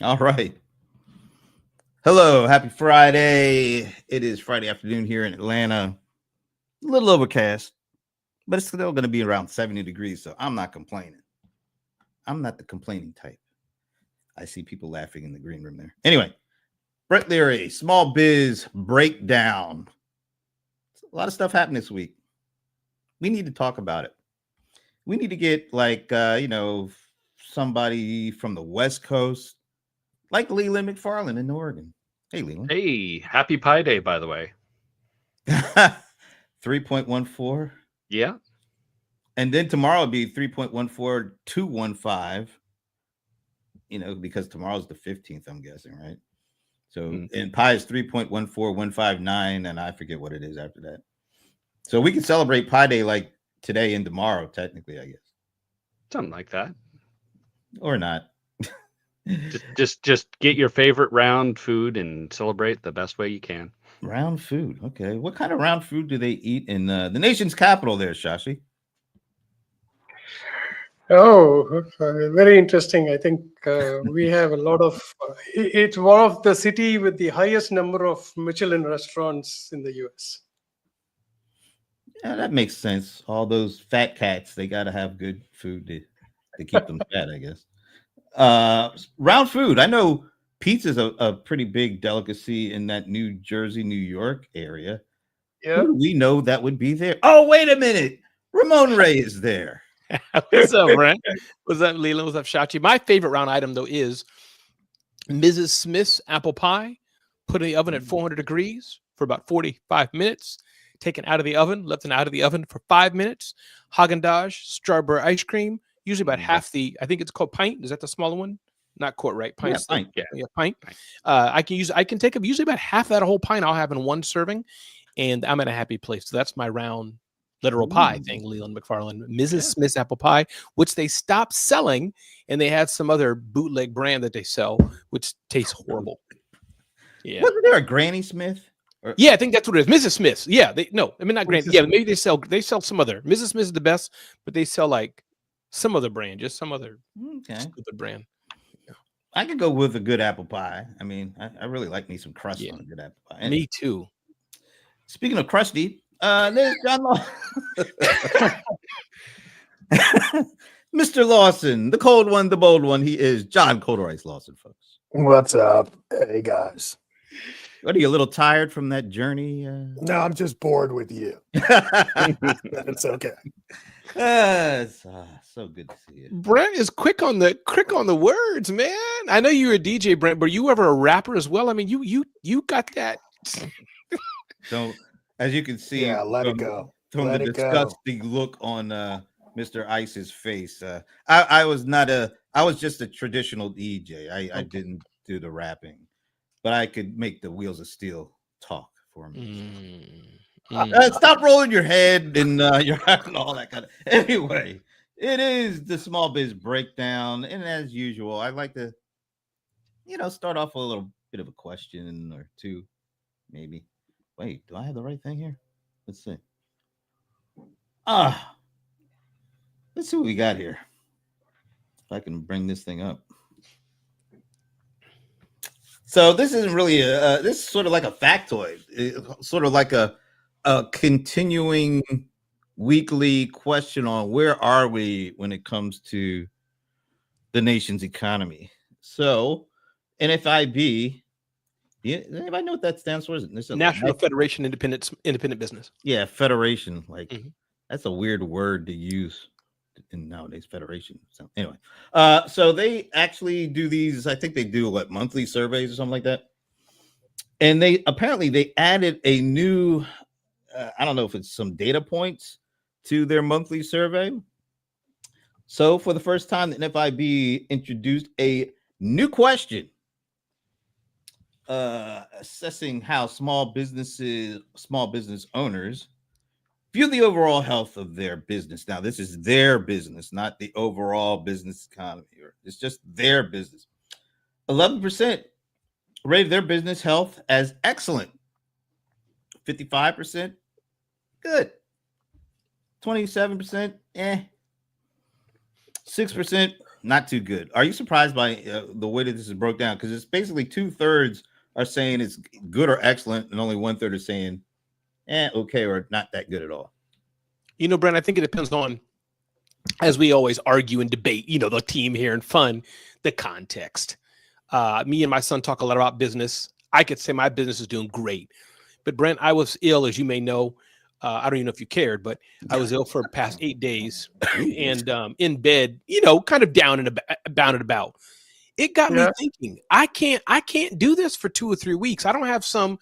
All right. Hello. Happy Friday. It is Friday afternoon here in Atlanta. A little overcast, but it's still going to be around 70 degrees. So I'm not complaining. I'm not the complaining type. I see people laughing in the green room there. Anyway, Brett Leary, small biz breakdown. A lot of stuff happened this week. We need to talk about it. We need to get somebody from the West Coast, like Leland McFarland in Oregon. Hey, Leland. Hey, happy Pi Day, by the way. 3.14. Yeah. And then tomorrow will be 3.14215, because tomorrow's the 15th, I'm guessing, right? So, and pi is 3.14159, and I forget what it is after that. So we can celebrate Pi Day like today and tomorrow, technically, I guess. Something like that. Or not. just get your favorite round food and celebrate the best way you can. Round food. Okay. What kind of round food do they eat in the nation's capital there, Shashi? Oh, very interesting. I think we have a lot of, it's one of the city with the highest number of Michelin restaurants in the US. Yeah, that makes sense. All those fat cats, they got to have good food to keep them fat, I guess. Round food. I know pizza's a pretty big delicacy in that New Jersey, New York area. Yeah. Who do we know that would be there? Oh, wait a minute. Ramon Ray is there. What's up, Brent? What's up, Leland? What's up, Shachi? My favorite round item, though, is Mrs. Smith's apple pie, put in the oven at 400 degrees for about 45 minutes, taken out of the oven, left it out of the oven for 5 minutes. Haagen-Dazs strawberry ice cream, usually about half the, I think it's called pint. Is that the smaller one? Not quart, right? Pint. Yeah, pint. Yeah, pint. I can take up usually about half that whole pint I'll have in one serving, and I'm in a happy place. So that's my round literal pie thing, Leland McFarland. Mrs. Smith's apple pie, which they stopped selling, and they have some other bootleg brand that they sell, which tastes horrible. Yeah. Wasn't there a Granny Smith? Yeah, I think that's what it is. Mrs. Smith's. Yeah, not Granny. Yeah, maybe they sell some other. Mrs. Smith is the best, but they sell like some other brand, just some other stupid brand. Yeah. I could go with a good apple pie. I mean, I really like me some crust on a good apple pie. Anyway. Me too. Speaking of crusty, there's John Mr. Lawson, the cold one, the bold one. He is John Colderice Lawson, folks. What's up? Hey, guys. What, are you a little tired from that journey? No, I'm just bored with you. It's okay. It's so good to see you. Brent is quick on the words, man. I know you're a DJ, Brent, but you ever a rapper as well? I mean, you got that. So, as you can see, let it go. From the disgusting look on Mr. Ice's face, I was just a traditional DJ. I didn't do the rapping, but I could make the wheels of steel talk for me. Stop rolling your head and you're having all that kind of. Anyway, it is the Small Biz Breakdown, and as usual, I like to, start off with a little bit of a question or two, maybe. Wait, do I have the right thing here? Let's see. Let's see what we got here. If I can bring this thing up. So this isn't really this is sort of like a factoid. It's sort of like a continuing weekly question on where are we when it comes to the nation's economy. So NFIB. Anybody know what that stands for? National Federation Independent Business. Yeah, federation. That's a weird word to use in nowadays, federation. So anyway, so they actually do these. I think they do monthly surveys or something like that. And they added a new. I don't know if it's some data points to their monthly survey. So for the first time, the NFIB introduced a new question. Assessing how small business owners view the overall health of their business. Now, this is their business, not the overall business economy. It's just their business. 11% rated their business health as excellent. 55% good. 27% 6% not too good. Are you surprised by the way that this is broke down? Because it's basically 2/3 are saying it's good or excellent, and only 1/3 are saying, okay, or not that good at all. You know, Brent, I think it depends on, as we always argue and debate, you know, the team here and fun, the context. Me and my son talk a lot about business. I could say my business is doing great. But Brent, I was ill, as you may know. I don't even know if you cared, but I was ill for the past 8 days and in bed, you know, kind of down and about. It got me thinking, I can't do this for 2 or 3 weeks. I don't have some,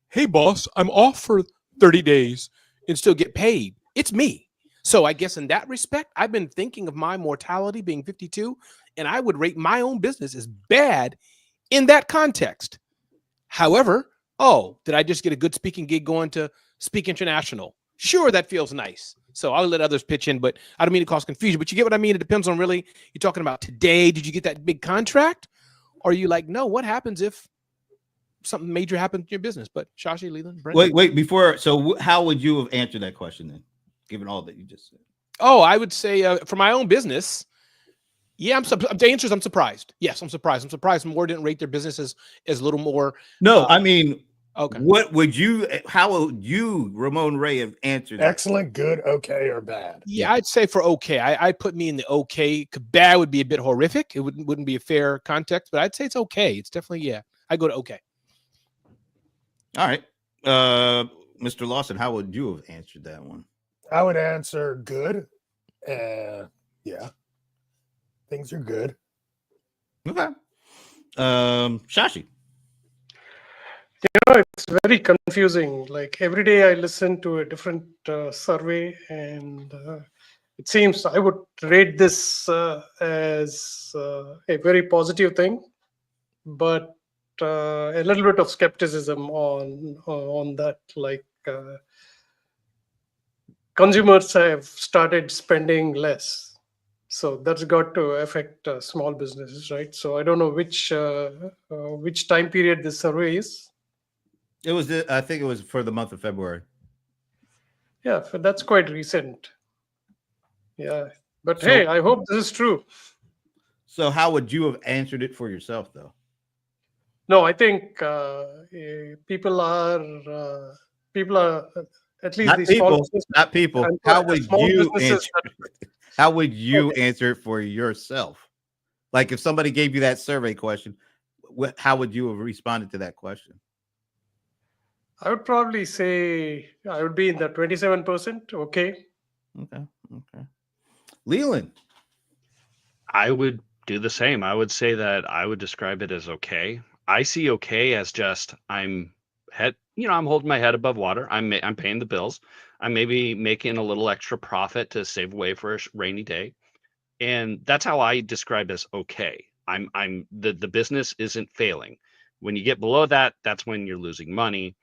hey boss, I'm off for 30 days and still get paid. It's me. So I guess in that respect, I've been thinking of my mortality being 52, and I would rate my own business as bad in that context. However, did I just get a good speaking gig going to Speak International? Sure, that feels nice. So I'll let others pitch in, but I don't mean to cause confusion. But you get what I mean? It depends on really, you're talking about today. Did you get that big contract? Or are you like, no, what happens if something major happens in your business? But Shashi, Leland, Brent? Wait, before. So how would you have answered that question then, given all that you just said? Oh, I would say for my own business, yeah, the answer is I'm surprised. Yes, I'm surprised. I'm surprised more didn't rate their business as a little more. No, I mean, okay. How would you, Ramon Ray, have answered that? Excellent, good, okay, or bad? Yeah, I'd say for okay. I'd put me in the okay. Bad would be a bit horrific. It wouldn't be a fair context, but I'd say it's okay. It's definitely, yeah. I go to okay. All right. Mr. Lawson, how would you have answered that one? I would answer good. Yeah. Things are good. Okay. Shashi. You know, it's very confusing. Like every day I listen to a different survey, and it seems I would rate this as a very positive thing, but a little bit of skepticism on that. Like consumers have started spending less. So that's got to affect small businesses, right? So I don't know which time period this survey is. It was. I think it was for the month of February. Yeah, that's quite recent. Yeah, but hey, I hope this is true. So how would you have answered it for yourself, though? No, I think people are at least Not these people. small Not people. How would you answer it for yourself? Like if somebody gave you that survey question, how would you have responded to that question? I would probably say I would be in the 27%. Okay. Leland. I would do the same. I would say that I would describe it as okay. I see okay as just I'm holding my head above water. I'm paying the bills. I'm maybe making a little extra profit to save away for a rainy day. And that's how I describe as okay. The business isn't failing. When you get below that, that's when you're losing money.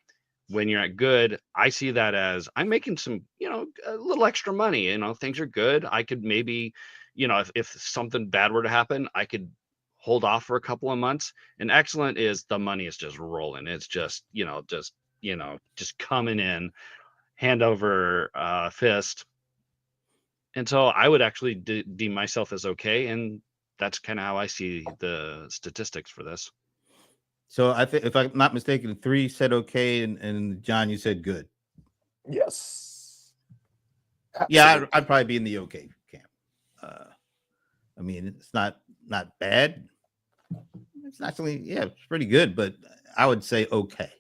When you're at good, I see that as I'm making some, a little extra money. Things are good. I could maybe, if something bad were to happen, I could hold off for a couple of months. And excellent is the money is just rolling. It's just, just coming in hand over fist. And so I would actually deem myself as okay. And that's kind of how I see the statistics for this. So I think, if I'm not mistaken, 3 said okay, and John, you said good. Yes. Absolutely. Yeah, I'd probably be in the okay camp. I mean, it's not bad. It's actually, it's pretty good, but I would say okay.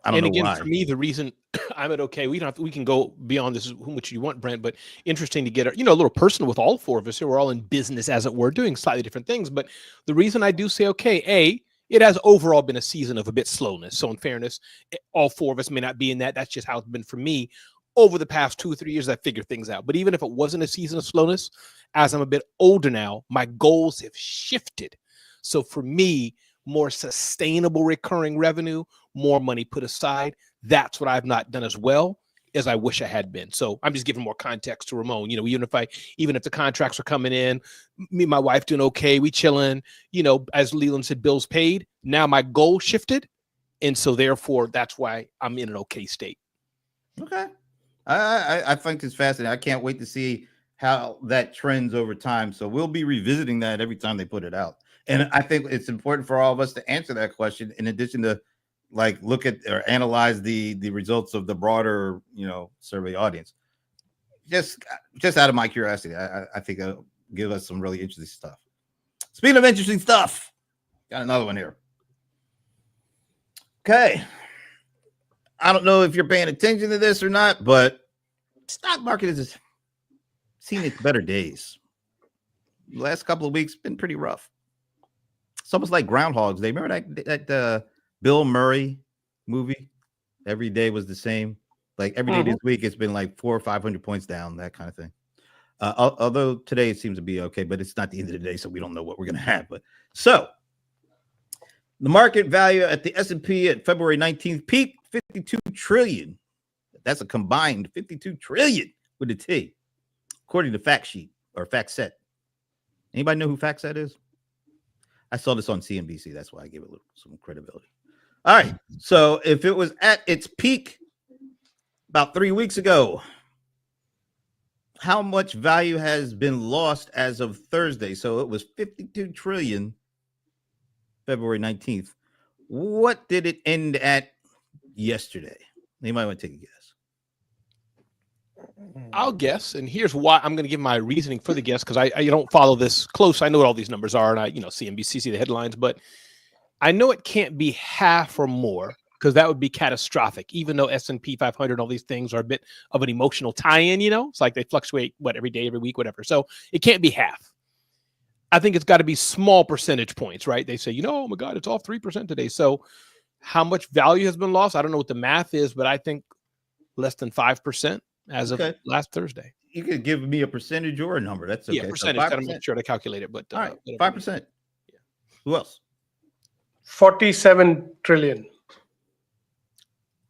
I don't know why. For me, the reason I'm at okay, we can go beyond this, which you want, Brent, but interesting to get a little personal with all 4 of us here. We're all in business, as it were, doing slightly different things. But the reason I do say okay, it has overall been a season of a bit slowness. So in fairness, all 4 of us may not be in that. That's just how it's been for me over the past 2 or 3 years. I figured things out. But even if it wasn't a season of slowness, as I'm a bit older now, my goals have shifted. So for me, more sustainable recurring revenue, more money put aside. That's what I've not done as well as I wish I had been. So I'm just giving more context to Ramon. Even if the contracts are coming in, me and my wife doing okay, we chilling, as Leland said, bills paid. Now my goal shifted. And so therefore that's why I'm in an okay state. Okay. I think it's fascinating. I can't wait to see how that trends over time. So we'll be revisiting that every time they put it out. And I think it's important for all of us to answer that question in addition to like look at or analyze the results of the broader, survey audience. Just out of my curiosity, I think it'll give us some really interesting stuff. Speaking of interesting stuff, got another one here. Okay. I don't know if you're paying attention to this or not, but stock market has seen its better days. The last couple of weeks been pretty rough. It's almost like Groundhog's Day. Remember that Bill Murray movie? Every day was the same. Like every day this week, it's been like 400 or 500 points down, that kind of thing. Although today it seems to be okay, but it's not the end of the day, so we don't know what we're going to have. But so the market value at the S&P at February 19th peaked 52 trillion. That's a combined 52 trillion with a T, according to Fact Sheet or FactSet. Anybody know who FactSet is? I saw this on CNBC. That's why I give it some credibility. All right. So if it was at its peak about 3 weeks ago, how much value has been lost as of Thursday? So it was 52 trillion, February 19th. What did it end at yesterday? Anybody want to take a guess? I'll guess, and here's why I'm going to give my reasoning for the guess, because I don't follow this close. I know what all these numbers are, and I CNBC, see the headlines, but I know it can't be half or more, because that would be catastrophic. Even though S&P 500 and all these things are a bit of an emotional tie-in, it's like they fluctuate every day, every week, whatever. So it can't be half. I think it's got to be small percentage points, right? They say, oh my God, it's off 3% today. So how much value has been lost? I don't know what the math is, but I think less than 5%. As of last Thursday. You could give me a percentage or a number. That's okay. Yeah, percentage. So I'm not sure to calculate it, but all right, 5%. Yeah. Who else? 47 trillion.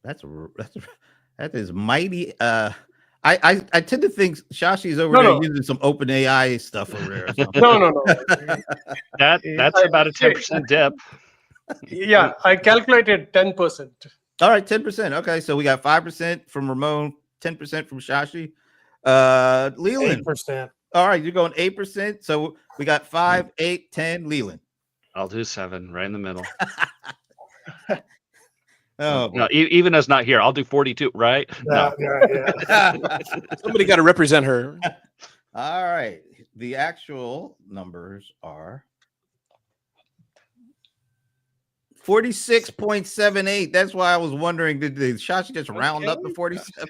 That is mighty. I tend to think Shashi's over there using some OpenAI stuff over there. Or something. No. That's about a 10% dip. Yeah, I calculated 10%. All right, 10%. Okay, so we got 5% from Ramon. 10% from Shashi. Leland. 8%. All right, you're going 8%. So we got 5, 8, 10. Leland. I'll do 7, right in the middle. Oh, no, even as not here, I'll do 42, right? Yeah. Somebody got to represent her. All right. The actual numbers are 46.78. That's why I was wondering, did Shashi just round up to 47?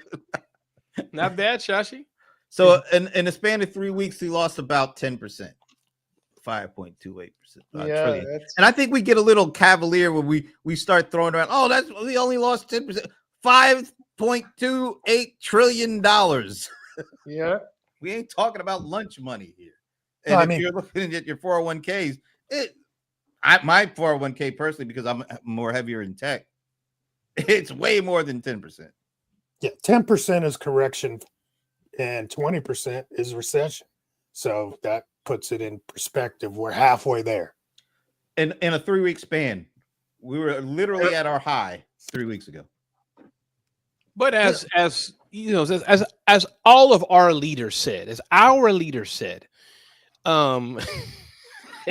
Not bad, Shashi. So in the span of 3 weeks, he lost about 10%. 5.28%. Yeah, and I think we get a little cavalier when we start throwing around, we only lost 10%. $5.28 trillion. Yeah. We ain't talking about lunch money here. And if you're looking at your 401ks, my 401k personally, because I'm more heavier in tech, it's way more than 10%. Yeah, 10% is correction and 20% is recession. So that puts it in perspective. We're halfway there. In a 3 week span, we were literally at our high 3 weeks ago. But as all of our leaders said, I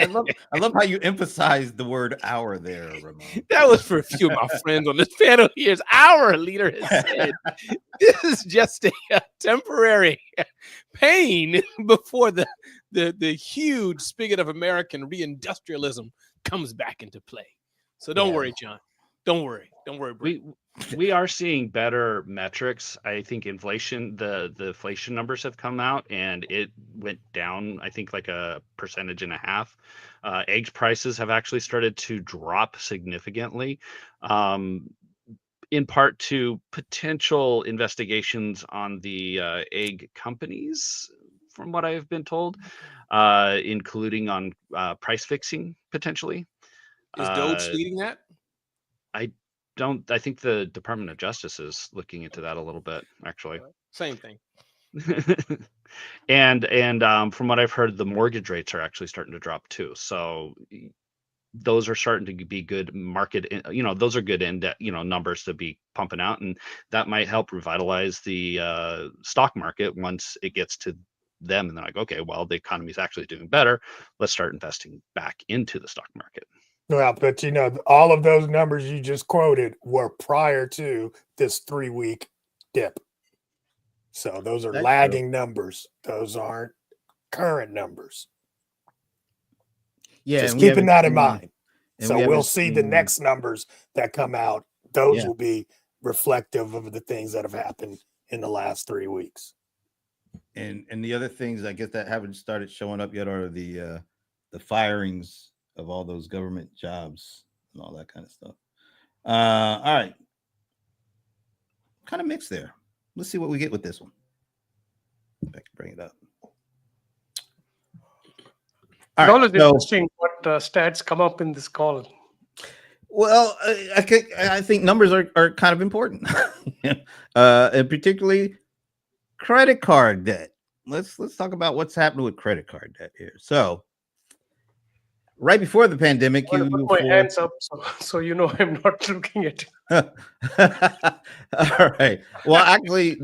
love how you emphasized the word "our" there, Ramon. That was for a few of my friends on this panel here. Our leader has said this is just a temporary pain before the huge spigot of American reindustrialism comes back into play. So don't worry, John. Don't worry. We are seeing better metrics. I think inflation, the inflation numbers have come out and it went down, I think, like 1.5%. Egg prices have actually started to drop significantly, in part to potential investigations on the egg companies, from what I've been told, including on price fixing potentially. Is Doge leading that? I think the Department of Justice is looking into that a little bit, actually. Same thing. and from what I've heard, the mortgage rates are actually starting to drop too. So those are starting to be good market, those are good numbers to be pumping out, and that might help revitalize the stock market once it gets to them, and they're like, okay, well, the economy is actually doing better. Let's start investing back into the stock market. Well, but all of those numbers you just quoted were prior to this 3-week dip. So those are That's lagging numbers. Those aren't current numbers. Yeah, Just and we keeping haven't that in seen- mind. and So we we'll haven't see the seen- next numbers that come out. Those Yeah. will be reflective of the things that have happened in the last 3 weeks. And the other things I guess that haven't started showing up yet are the firings of all those government jobs and all that kind of stuff. All right, kind of mixed there. Let's see what we get with this one. If I can bring it up. All It's always right, so, interesting what stats come up in this call. well, I think numbers are kind of important, and particularly credit card debt. Let's talk about what's happening with credit card debt here. So, right before the pandemic, I'm gonna put my hands up so you know I'm not looking at it. All right. Well, actually,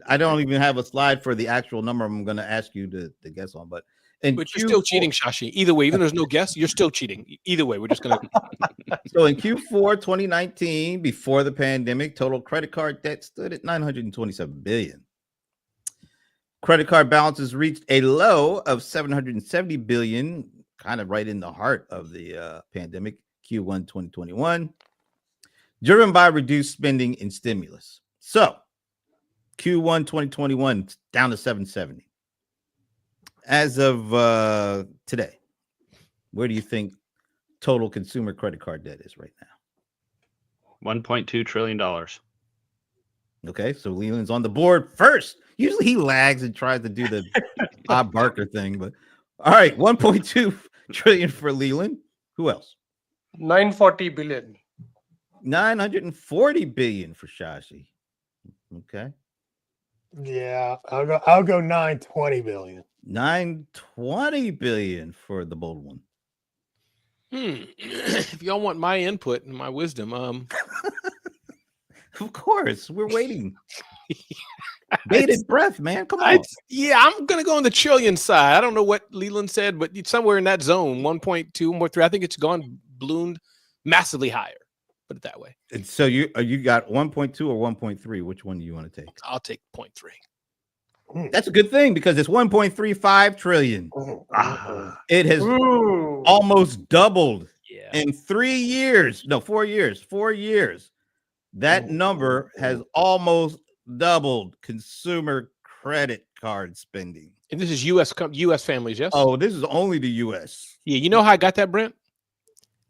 I don't even have a slide for the actual number I'm going to ask you to guess on, but But you're still cheating, Shashi. Either way, even though there's no guess, you're still cheating. Either way, we're just gonna. So in Q4 2019, before the pandemic, total credit card debt stood at 927 billion. Credit card balances reached a low of 770 billion, kind of right in the heart of the pandemic, Q1 2021, driven by reduced spending and stimulus. So Q1 2021 down to 770. As of today, where do you think total consumer credit card debt is right now? $1.2 trillion. Okay, so Leland's on the board first. Usually he lags and tries to do the Bob Barker thing, but all right, 1.2 trillion for Leland. Who else? 940 billion. 940 billion for Shashi. Okay, Yeah, I'll go 920 billion. 920 billion for the bold one. If y'all want my input and my wisdom, Of course, we're waiting. Bated breath, man. Come on. I'm gonna go on the trillion side. I don't know what Leland said, but it's somewhere in that zone, 1.2, 1.3. I think it's gone ballooned massively higher. Put it that way. And so you got 1.2 or 1.3. Which one do you want to take? I'll take 0.3. That's a good thing because it's 1.35 trillion. It has Ooh. almost doubled Yeah. in 3 years. No, 4 years. 4 years. That number has almost doubled consumer credit card spending. And this is U.S. families, yes? Oh, this is only the U.S. Yeah. You know how I got that, Brent?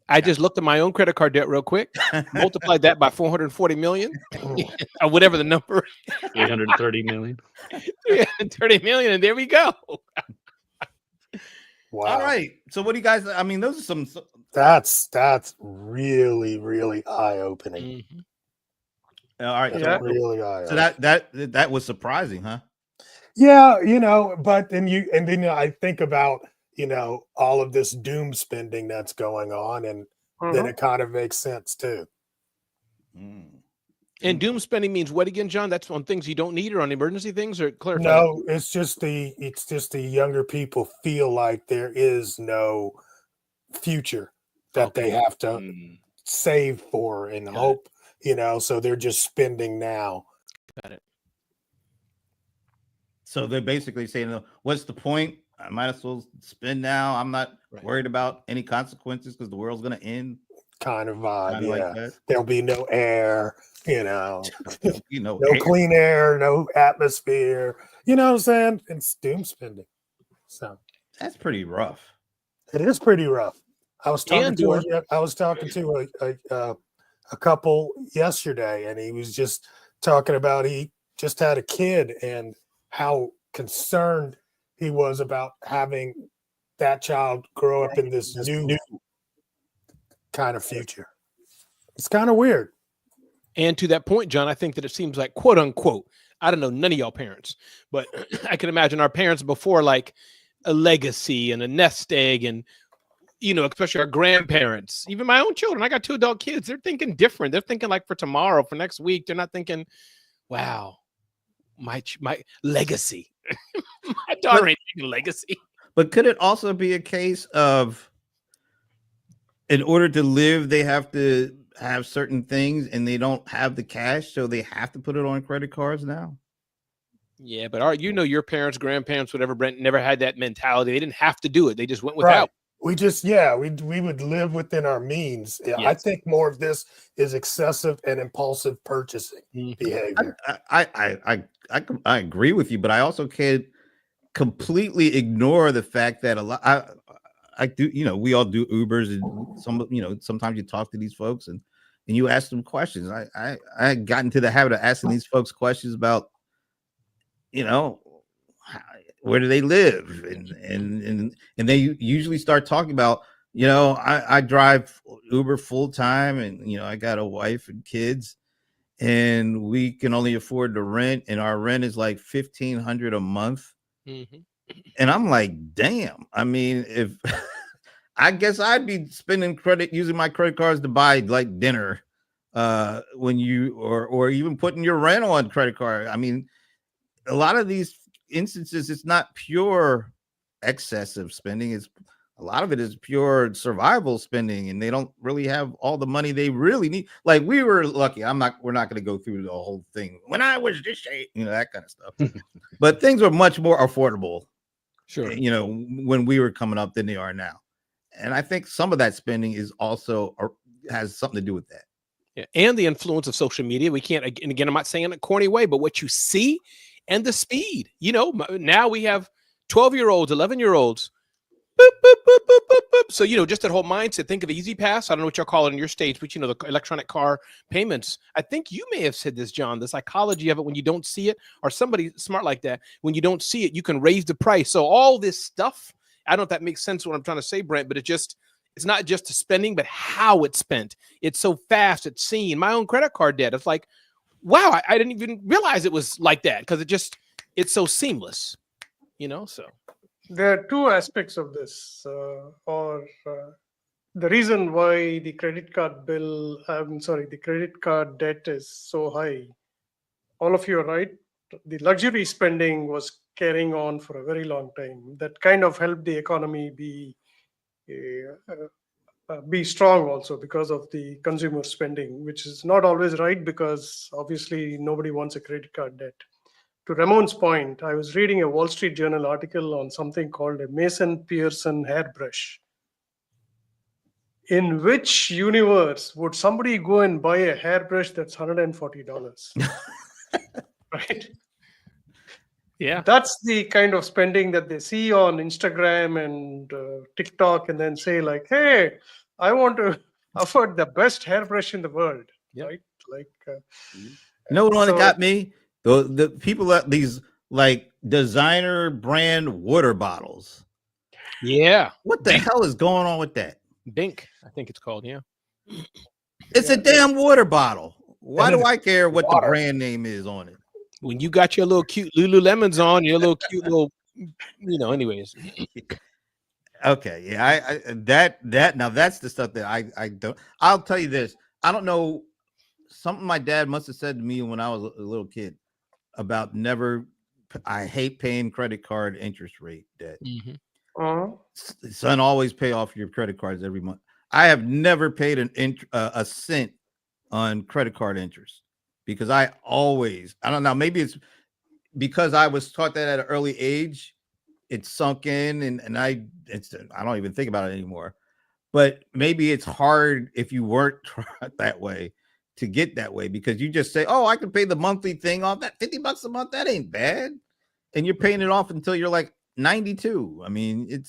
I just looked at my own credit card debt real quick, multiplied that by 440 million, or whatever the number. 830 million. 330 million, and there we go. Wow. All right. So what do you guys? I mean, those are some. That's really, really eye-opening. All right. So, Yeah. Really eye-opening. so that was surprising, huh? Yeah, but then I think about, all of this doom spending that's going on, and then it kind of makes sense too. And doom spending means what again, John? That's on things you don't need or on emergency things, or clarify? No, it's just the younger people feel like there is no future that they have to save for and hope, so they're just spending now. Got it. So they're basically saying, what's the point? I might as well spend now. I'm not worried about any consequences because the world's going to end. Kind of vibe, Kinda like that. There'll be no air, no air. clean air, no atmosphere. You know what I'm saying? It's doom spending. So That's pretty rough. it is pretty rough. I was talking And/or- to a couple yesterday, and he was just talking about he just had a kid and how concerned he was about having that child grow up in this new kind of future. It's kind of weird. And to that point, John, I think that it seems like, quote unquote, I don't know, none of y'all parents, but I can imagine our parents before, like a legacy and a nest egg, and especially our grandparents, even my own children. I got 2 adult kids. They're thinking different. They're thinking like for tomorrow, for next week. They're not thinking, wow, my legacy. My daughter ain't taking legacy. But could it also be a case of, in order to live, they have to have certain things and they don't have the cash, so they have to put it on credit cards now? Yeah, but your parents, grandparents, whatever, Brent, never had that mentality. They didn't have to do it. They just went without. Right. We would live within our means. Yeah, I Yes. think more of this is excessive and impulsive purchasing behavior. I agree with you, but I also can't completely ignore the fact that a lot I do, we all do Ubers, and sometimes you talk to these folks and you ask them questions. I got into the habit of asking these folks questions about, where do they live, and they usually start talking about, I drive Uber full time, and I got a wife and kids, and we can only afford the rent, and our rent is like $1,500 a month. Mm-hmm. And I'm like, damn. I mean, if I guess I'd be using my credit cards to buy like dinner, when you or even putting your rent on credit card. I mean, a lot of these instances, it's not pure excessive spending. A lot of it is pure survival spending, and they don't really have all the money they really need. Like, we were lucky. We're not going to go through the whole thing. When I was this age, that kind of stuff. But things were much more affordable, Sure, when we were coming up than they are now. And I think some of that spending is also has something to do with that. yeah. And the influence of social media. We can't, and again, I'm not saying in a corny way, but what you see and the speed. Now we have 12-year-olds, 11-year-olds. Boop, boop, boop, boop, boop, boop. So, just that whole mindset. Think of Easy Pass. I don't know what y'all call it in your states, but the electronic car payments. I think you may have said this, John, the psychology of it when you don't see it, or somebody smart like that, when you don't see it, you can raise the price. So all this stuff, I don't know if that makes sense what I'm trying to say, Brent, but it's not just the spending, but how it's spent. It's so fast. It's seen. My own credit card debt. It's like, wow, I didn't even realize it was like that, because it's so seamless, so. There are two aspects of this, the reason why the credit card debt is so high. All of you are right. The luxury spending was carrying on for a very long time. That kind of helped the economy be strong also because of the consumer spending, which is not always right, because obviously nobody wants a credit card debt. To Ramon's point, I was reading a Wall Street Journal article on something called a Mason-Pearson hairbrush. In which universe would somebody go and buy a hairbrush that's $140? Right? Yeah. That's the kind of spending that they see on Instagram and TikTok, and then say like, hey, I want to afford the best hairbrush in the world. Yep. Right? Like, What one that got me? The people at these like designer brand water bottles. Yeah. What the hell is going on with that? Bink, I think it's called. Yeah. It's a damn water bottle. Why do I care what water. the brand name is on it? When you got your little cute Lululemons on, your little cute little, anyways. Okay, yeah, that now that's the stuff that I don't. I'll tell you this. I don't know. Something my dad must have said to me when I was a little kid about I hate paying credit card interest rate debt. Son, always pay off your credit cards every month. I have never paid a cent on credit card interest, because I don't know, maybe it's because I was taught that at an early age. It's sunk in, and I don't even think about it anymore. But maybe it's hard if you weren't taught that way to get that way, because you just say, oh, I can pay the monthly thing off, that $50 a month, that ain't bad. And you're paying it off until you're like 92. I mean,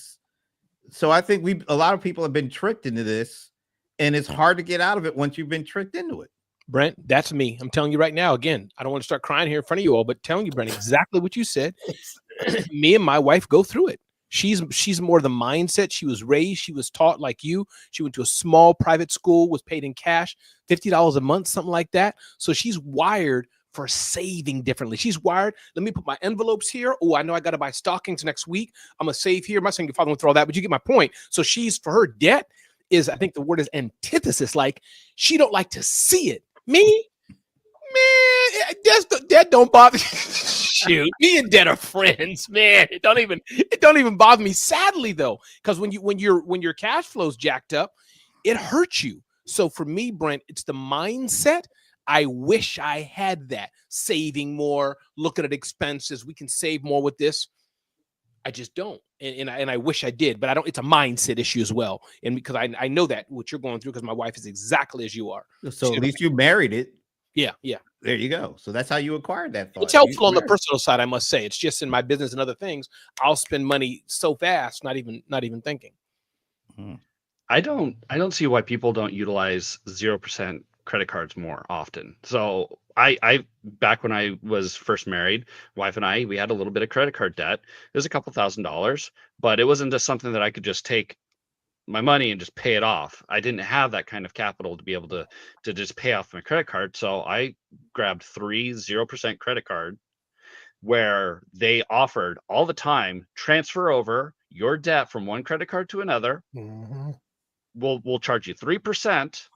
so I think a lot of people have been tricked into this, and it's hard to get out of it once you've been tricked into it. Brent, that's me. I'm telling you right now, again, I don't want to start crying here in front of you all, but telling you, Brent, exactly what you said. Me and my wife go through it. She's more the mindset. She was raised, she was taught like you. She went to a small private school, was paid in cash, $50 a month, something like that. So she's wired for saving differently. She's wired, let me put my envelopes here. Oh, I know I got to buy stockings next week. I'm going to save here. I'm not saying your father won't throw all that, but you get my point. So for her, debt is, I think the word is antithesis. Like, she don't like to see it. Me, man, that don't bother. Shoot, me and debt are friends, man. It don't even bother me. Sadly, though, because when your cash flow's jacked up, it hurts you. So for me, Brent, it's the mindset. I wish I had that. Saving more, looking at expenses. We can save more with this. I just don't, and I wish I did, but I don't. It's a mindset issue as well, and because I know that what you're going through, because my wife is exactly as you are. So at least you married it. Yeah. There you go. So that's how you acquired that fund. It's helpful on the personal side, I must say. It's just in my business and other things, I'll spend money so fast, not even thinking. I don't see why people don't utilize 0% credit cards more often. So I back when I was first married, wife and I, we had a little bit of credit card debt. It was a couple $1,000s, but it wasn't just something that I could just take my money and just pay it off. I didn't have that kind of capital to be able to just pay off my credit card. So I grabbed 3 0% credit card where they offered all the time, transfer over your debt from one credit card to another. Mhm. We'll charge you 3%,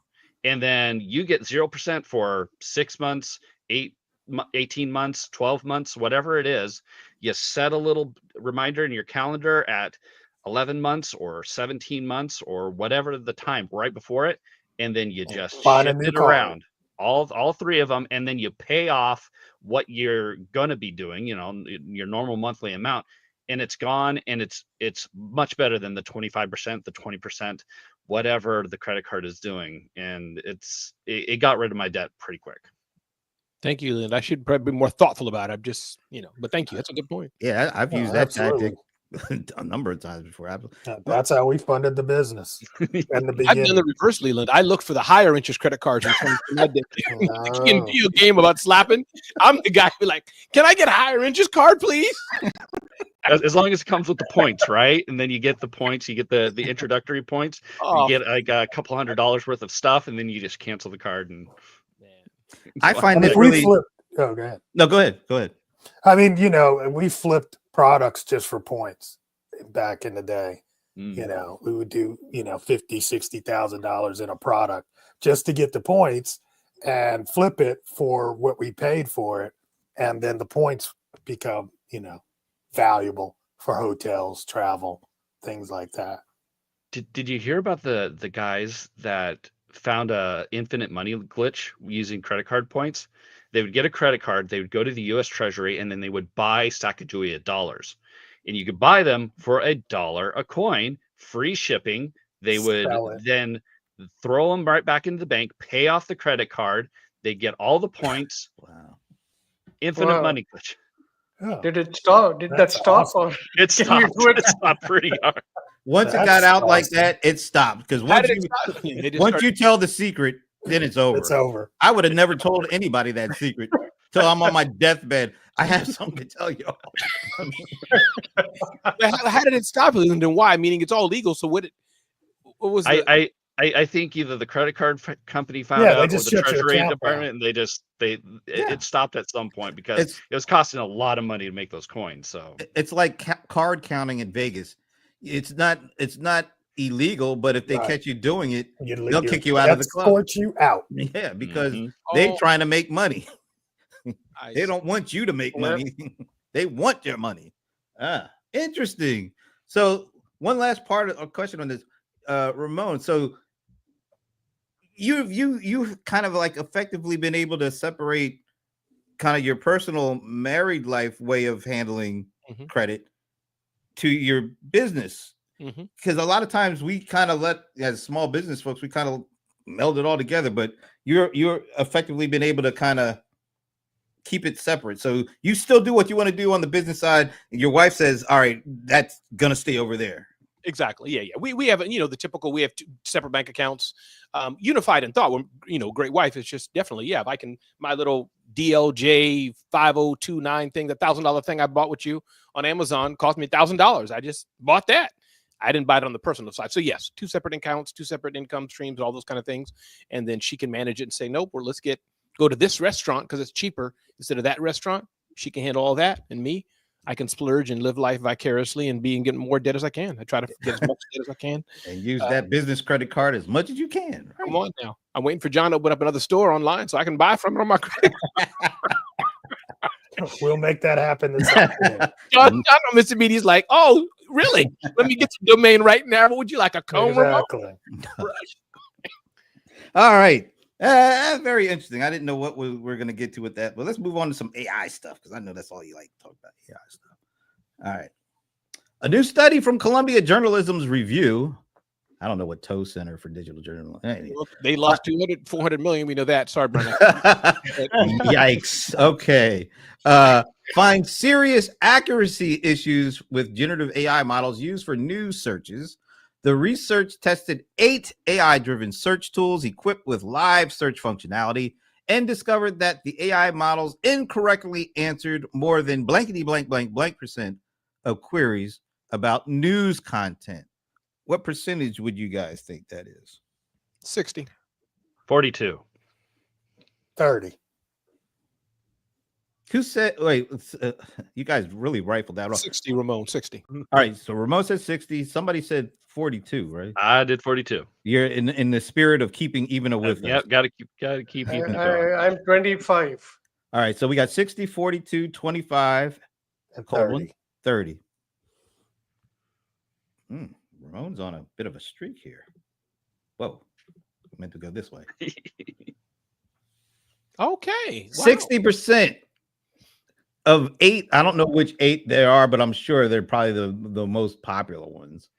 and then you get 0% for 6 months, 18 months, 12 months, whatever it is. You set a little reminder in your calendar at 11 months or 17 months or whatever the time right before it, and then you just shift it around, all 3 of them, and then you pay off what you're gonna be doing, your normal monthly amount, and it's gone, and it's much better than the 25%, the 20%, whatever the credit card is doing, and it got rid of my debt pretty quick. Thank you, Lynn. I should probably be more thoughtful about it. I'm just, but thank you. That's a good point. Yeah, I've used that tactic a number of times before. That's how we funded the business in the beginning. I've done the reverse, Leland. I look for the higher interest credit cards. The game about slapping. I'm the guy who can I get a higher interest card, please? As long as it comes with the points, right? And then you get the points, you get the introductory points. You get like a couple $100 worth of stuff, and then you just cancel the card. And I find it really. Go ahead. No, go ahead. I mean, we flipped products just for points back in the day. We would do $50,000-$60,000 in a product just to get the points and flip it for what we paid for it, and then the points become valuable for hotels, travel, things like that. Did you hear about the guys that found a infinite money glitch using credit card points? They would get a credit card, they would go to the US Treasury, and then they would buy Sacagawea dollars. And you could buy them for $1 a coin, free shipping. They would then throw them right back into the bank, pay off the credit card. They get all the points. Wow. Infinite money glitch. Oh. Did it stop? Did that stop? Awesome. Or it stopped. It stopped pretty hard. Once it got out like that, it stopped. Because once you tell the secret, then it's over. It's over. I would have never told anybody that secret till I'm on my deathbed. I have something to tell you. How did it stop? And then why? Meaning it's all legal. So what was I think either the credit card company found out, or the Treasury Department, and it stopped at some point because it was costing a lot of money to make those coins. So it's like card counting in Vegas. It's not illegal, but if they catch you doing it, they'll kick you out of the club. Escort you out. Yeah, because they're trying to make money. They don't want you to make money. They want your money. Interesting. So one last part of a question on this, Ramon. So you've kind of effectively been able to separate kind of your personal married life way of handling credit to your business. Because a lot of times we kind of as small business folks, we kind of meld it all together, but you're effectively been able to kind of keep it separate. So you still do what you want to do on the business side. And your wife says, all right, that's going to stay over there. Exactly. Yeah. We have, the typical, we have 2 separate bank accounts, unified in thought. We're, great wife. It's just definitely, if I can, my little DLJ 5029 thing, the $1,000 thing I bought with you on Amazon cost me $1,000. I just bought that. I didn't buy it on the personal side. So yes, 2 separate accounts, 2 separate income streams, all those kind of things. And then she can manage it and say, nope, let's go to this restaurant because it's cheaper instead of that restaurant. She can handle all that. And me, I can splurge and live life vicariously and get more debt as I can. I try to get as much debt as I can. And use that business credit card as much as you can. Right? Come on now. I'm waiting for John to open up another store online so I can buy from it on my credit card. We'll make that happen this afternoon. John on Mr. Media's like, oh, really? Let me get the domain right now. What would you like, a comb remote? Exactly. All right. Very interesting. I didn't know what we're going to get to with that, but let's move on to some AI stuff because I know that's all you like to talk about, AI stuff. All right. A new study from Columbia Journalism's Review. I don't know what TOE Center for Digital Journalism. Anyway. Well, they lost 400 million. We know that. Sorry, Brian. Yikes. Okay. Find serious accuracy issues with generative AI models used for news searches. The research tested 8 AI-driven search tools equipped with live search functionality and discovered that the AI models incorrectly answered more than blankety blank blank blank percent of queries about news content. What percentage would you guys think that is? 60. 42. 30. Who said, wait, you guys really rifled that off. 60, Ramon, 60. All right, so Ramon said 60. Somebody said 42, right? I did 42. You're in the spirit of keeping even with us. Yep, gotta keep even going. I'm 25. All right, so we got 60, 42, 25, And cold 30. one, 30. Ramon's on a bit of a streak here. Whoa, I meant to go this way. Okay. Wow. 60% of 8. I don't know which 8 there are, but I'm sure they're probably the most popular ones.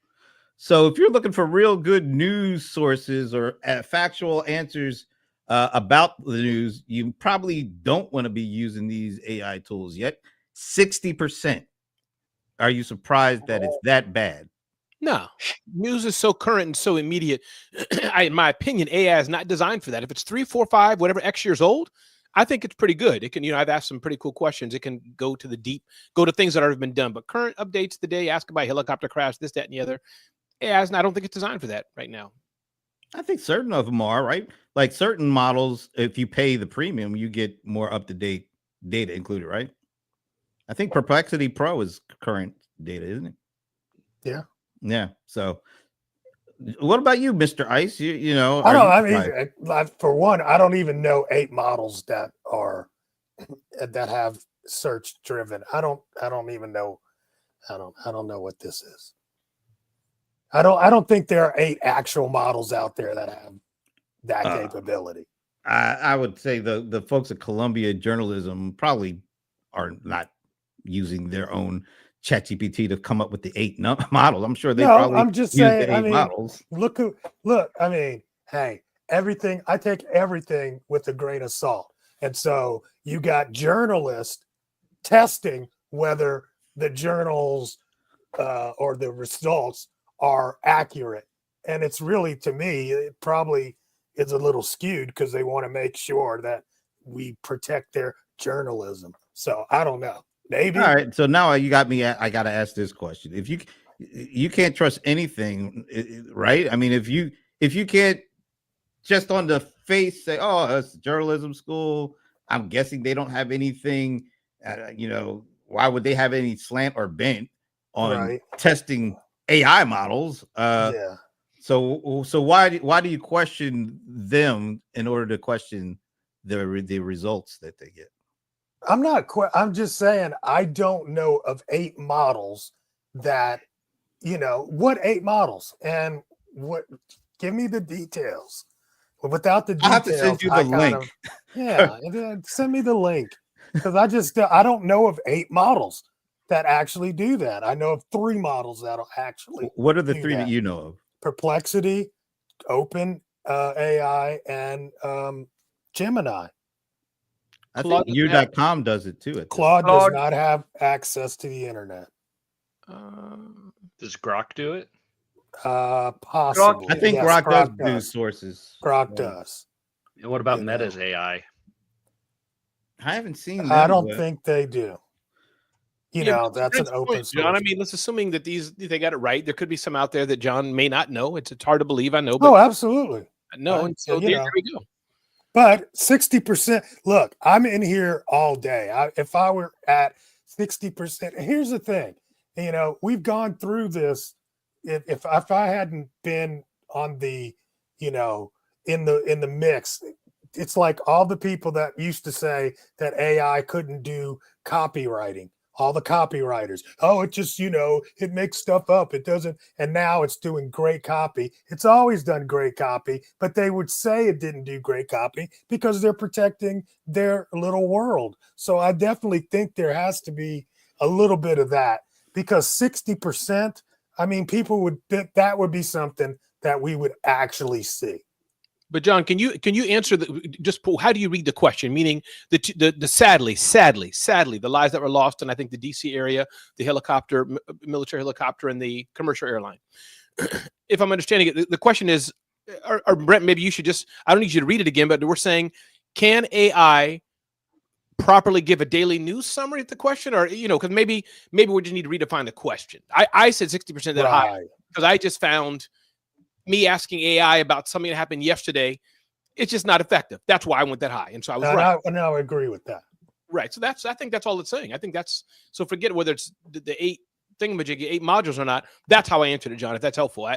So if you're looking for real good news sources or factual answers about the news, you probably don't want to be using these AI tools yet. 60%. Are you surprised that it's that bad? No, news is so current and so immediate. In my opinion, AI is not designed for that. If it's 3, 4, 5, whatever X years old, I think it's pretty good. It can, I've asked some pretty cool questions. It can go to the deep, go to things that already been done. But current updates today, ask about helicopter crash, this, that, and the other. AI, I don't think it's designed for that right now. I think certain of them are, right? Like certain models, if you pay the premium, you get more up-to-date data included, right? I think Perplexity Pro is current data, isn't it? Yeah. Yeah. So what about you, Mr. Ice? You know, I don't. I mean, for one, I don't even know 8 models that have search driven. I don't even know. I don't know what this is. I don't think there are 8 actual models out there that have that capability. I would say the folks at Columbia Journalism probably are not using their own ChatGPT to come up with the 8 models. I'm sure they probably I'm just use saying, the 8 models. Look, I mean, hey, everything, I take everything with a grain of salt. And so you got journalists testing whether the journals or the results are accurate. And it's really, to me, it probably is a little skewed because they want to make sure that we protect their journalism. So I don't know. Maybe. All right. So now you got me. I got to ask this question: if you can't trust anything, right? I mean, if you can't just on the face say, "Oh, it's journalism school," I'm guessing they don't have anything. Why would they have any slant or bent on testing AI models? Yeah. So why do you question them in order to question the results that they get? I'm just saying, I don't know of 8 models that, what 8 models and what, give me the details. But without the details, I'll have to send you the link. Send me the link. Because I don't know of 8 models that actually do that. I know of 3 models that'll actually. What are the 3 that you know of? Perplexity, OpenAI, and Gemini. I think U.com does it too. Claude does not have access to the internet. Does Grok do it? Possibly. I think Grok does do sources. Grok does. And what about Meta's AI? I haven't seen that. I don't think they do. That's an open source. John, I mean, let's assuming that they got it right. There could be some out there that John may not know. It's hard to believe. I know. But absolutely. No, and so there we go. But 60%, look, I'm in here all day. If I were at 60%, here's the thing, we've gone through this. If I hadn't been on the, in the mix it's like all the people that used to say that AI couldn't do copywriting, all the copywriters. Oh, it just, it makes stuff up. It doesn't. And now it's doing great copy. It's always done great copy, but they would say it didn't do great copy because they're protecting their little world. So I definitely think there has to be a little bit of that, because 60%, I mean, people would, that would be something that we would actually see. But John, can you answer how do you read the question? Meaning the sadly, the lives that were lost in, I think, the DC area, the helicopter, military helicopter, and the commercial airline. If I'm understanding it, the question is, or Brent, maybe you should I don't need you to read it again, but we're saying, can AI properly give a daily news summary at the question? Or, because maybe we just need to redefine the question. I said 60% that high because I just found me asking AI about something that happened yesterday, it's just not effective. That's why I went that high. And so I was right. I agree with that. Right. So I think that's all it's saying. I think so forget whether it's the 8 thingamajiggy, 8 modules or not. That's how I answered it, John, if that's helpful.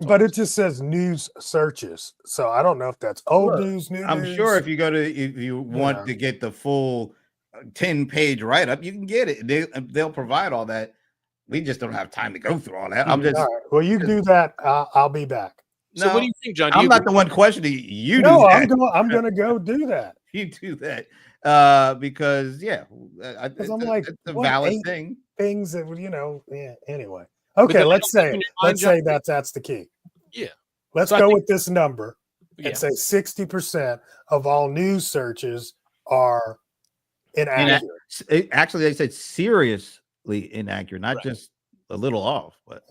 But it just says news searches. So I don't know if that's old news, new I'm news. sure if you want to get the full 10-page write-up, you can get it. They'll provide all that. We just don't have time to go through all that. I'm just. All right. Well, you do that. I'll be back. So what do you think, John? I'm not the one questioning you. No, I'm going to go do that. You do that because I'm like, it's a valid thing. Things that anyway. Okay, let's say that's the key. Yeah. Let's go with this number and say 60% of all news searches are inaccurate. Actually, they said seriously inaccurate, not just a little off, but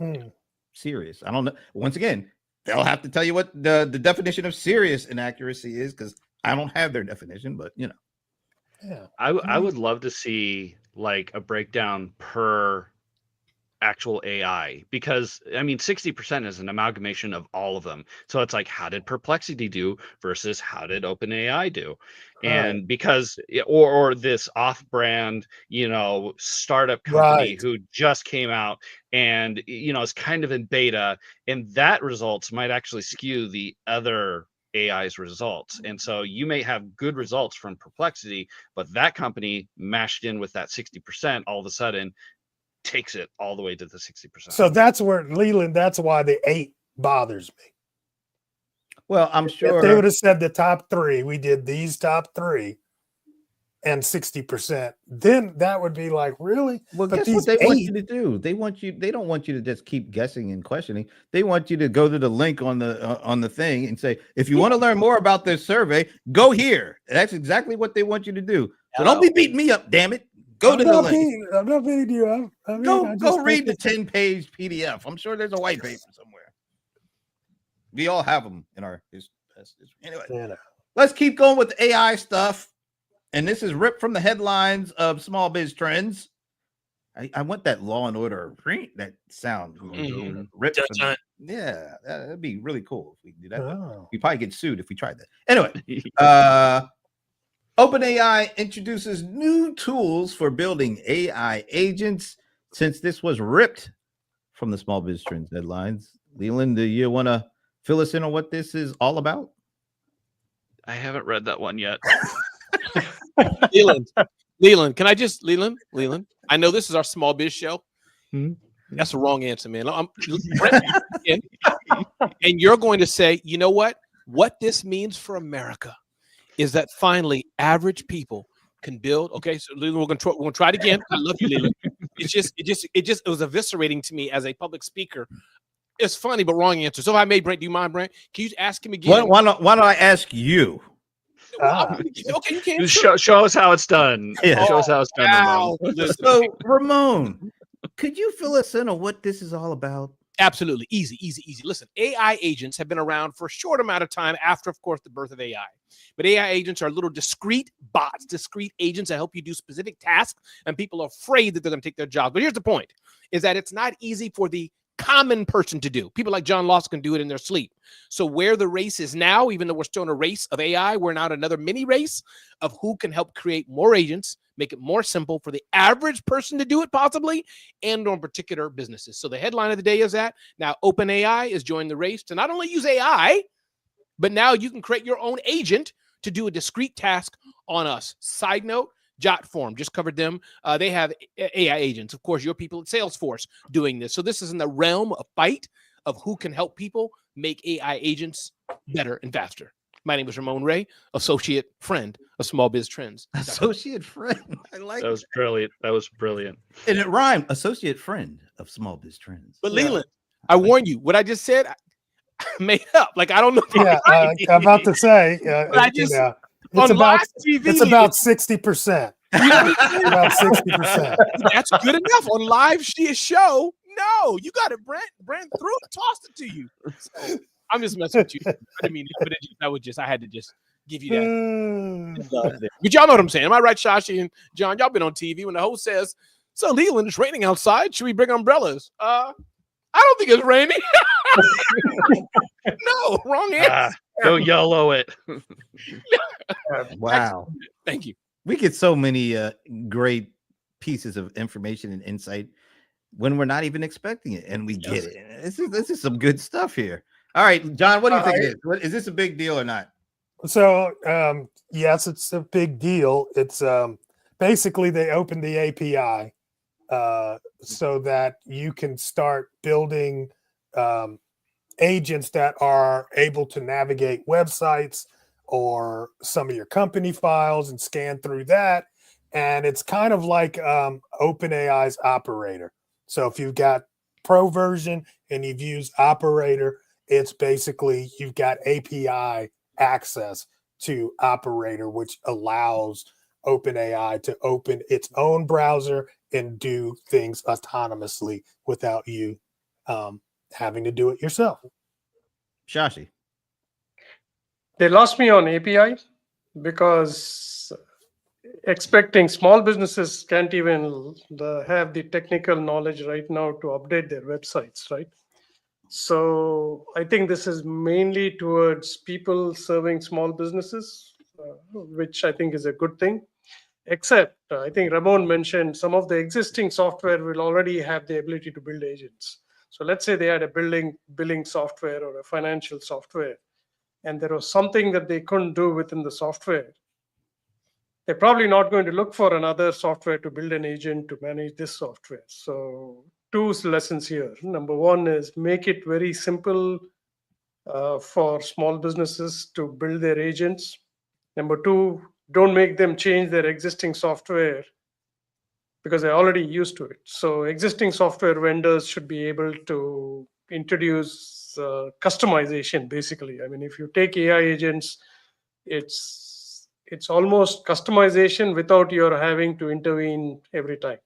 serious. I don't know. Once again, they'll have to tell you what the definition of serious inaccuracy is, because I don't have their definition, but Yeah. I would love to see like a breakdown per actual AI, because I mean 60% is an amalgamation of all of them. So it's like, how did Perplexity do versus how did OpenAI do? And because or this off-brand, startup company who just came out and is kind of in beta, and that results might actually skew the other AI's results. And so you may have good results from Perplexity, but that company mashed in with that 60% all of a sudden takes it all the way to the 60%. So that's where Leland, that's why the 8 bothers me. Well, I'm sure if they would have said the top 3, we did these top 3 and 60%, then that would be like, really? Well, but guess what they want you to do? They don't want you to just keep guessing and questioning. They want you to go to the link on the thing and say, if you want to learn more about this survey, go here. That's exactly what they want you to do. So don't be beating me up, damn it. Go to the link. I'm not beating you up. Go read the 10-page PDF. I'm sure there's a white paper somewhere. We all have them in our history. Anyway, let's keep going with the AI stuff. And this is ripped from the headlines of Small Biz Trends. I want that Law and Order that sound. Ripped from that'd be really cool if we do that. We probably get sued if we tried that. Anyway, OpenAI introduces new tools for building AI agents. Since this was ripped from the Small Biz Trends headlines, Leland, do you want to fill us in on what this is all about? I haven't read that one yet. Leland, can I just Leland? I know this is our Small Biz show. That's the wrong answer, man. And you're going to say, you know what? What this means for America is that finally average people can build. Okay, so Leland, we're gonna try it again. I love you, Leland. It was eviscerating to me as a public speaker. It's funny, but wrong answer. So if I made Brent, do you mind, Brent? Can you ask him again? Why don't I ask you? Okay, you can show us how it's done. Yeah. Show us how it's done. So, Ramon, could you fill us in on what this is all about? Absolutely. Easy. Listen, AI agents have been around for a short amount of time after, of course, the birth of AI. But AI agents are little discrete bots, discrete agents that help you do specific tasks, and people are afraid that they're going to take their jobs. But here's the point, is that it's not easy for the common person to do. People like John Lawson can do it in their sleep. So where the race is now, even though we're still in a race of AI, we're now in another mini race of who can help create more agents, make it more simple for the average person to do it possibly, and on particular businesses. So the headline of the day is that now OpenAI is joining the race to not only use AI, but now you can create your own agent to do a discrete task on us. Side note, JotForm, just covered them. They have AI agents. Of course, your people at Salesforce doing this. So this is in the realm of fight of who can help people make AI agents better and faster. My name is Ramon Ray, associate friend of Small Biz Trends. Associate friend. I like That was brilliant. That was brilliant. And it rhymed. Associate friend of Small Biz Trends. But Leland, I warn you, what I just said, I made up. Like, I don't know. I'm about to say, I just, it's about TV, it's about 60%. About 60%. That's good enough on live show. No, you got it, Brent. Brent threw it, tossed it to you. So, I'm just messing with you. I didn't mean it, I had to just give you that. But y'all know what I'm saying. Am I right, Shashi and John? Y'all been on TV when the host says, "So Leland, it's raining outside. Should we bring umbrellas?" I don't think it's raining. No, wrong answer. Go YOLO it. Wow. Thank you. We get so many great pieces of information and insight when we're not even expecting it, and we get it. This is some good stuff here. All right, John, what do you think it is? Is this a big deal or not? So, yes, it's a big deal. It's basically they opened the API so that you can start building agents that are able to navigate websites or some of your company files and scan through that. And it's kind of like OpenAI's Operator. So if you've got Pro version and you've used Operator, it's basically you've got API access to Operator, which allows OpenAI to open its own browser and do things autonomously without you having to do it yourself. Shashi. They lost me on API because expecting small businesses can't even have the technical knowledge right now to update their websites, right? So I think this is mainly towards people serving small businesses, which I think is a good thing. Except I think Ramon mentioned some of the existing software will already have the ability to build agents. So let's say they had a billing software or a financial software, and there was something that they couldn't do within the software. They're probably not going to look for another software to build an agent to manage this software. So two lessons here. Number one is make it very simple for small businesses to build their agents. Number two, don't make them change their existing software because they're already used to it. So existing software vendors should be able to introduce customization, basically. I mean, if you take AI agents, it's almost customization without your having to intervene every time.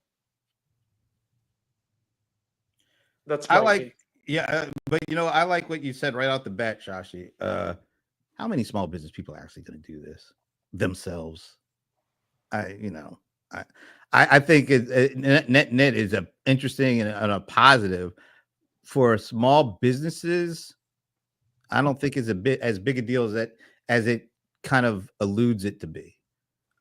That's my take. But I like what you said right out the bat, Shashi. How many small business people are actually going to do this themselves? I think net is a interesting and a positive for small businesses. I don't think it's as big a deal as it kind of alludes it to be.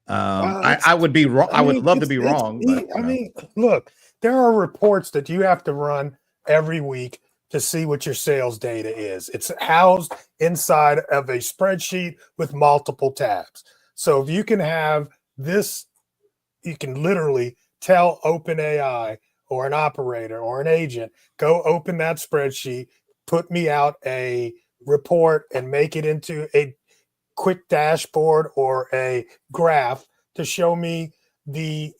I would be wrong. I would love to be wrong. But, look, there are reports that you have to run every week to see what your sales data is. It's housed inside of a spreadsheet with multiple tabs. So if you can have this, you can literally tell OpenAI or an operator or an agent, go open that spreadsheet, put me out a report and make it into a quick dashboard or a graph to show me the,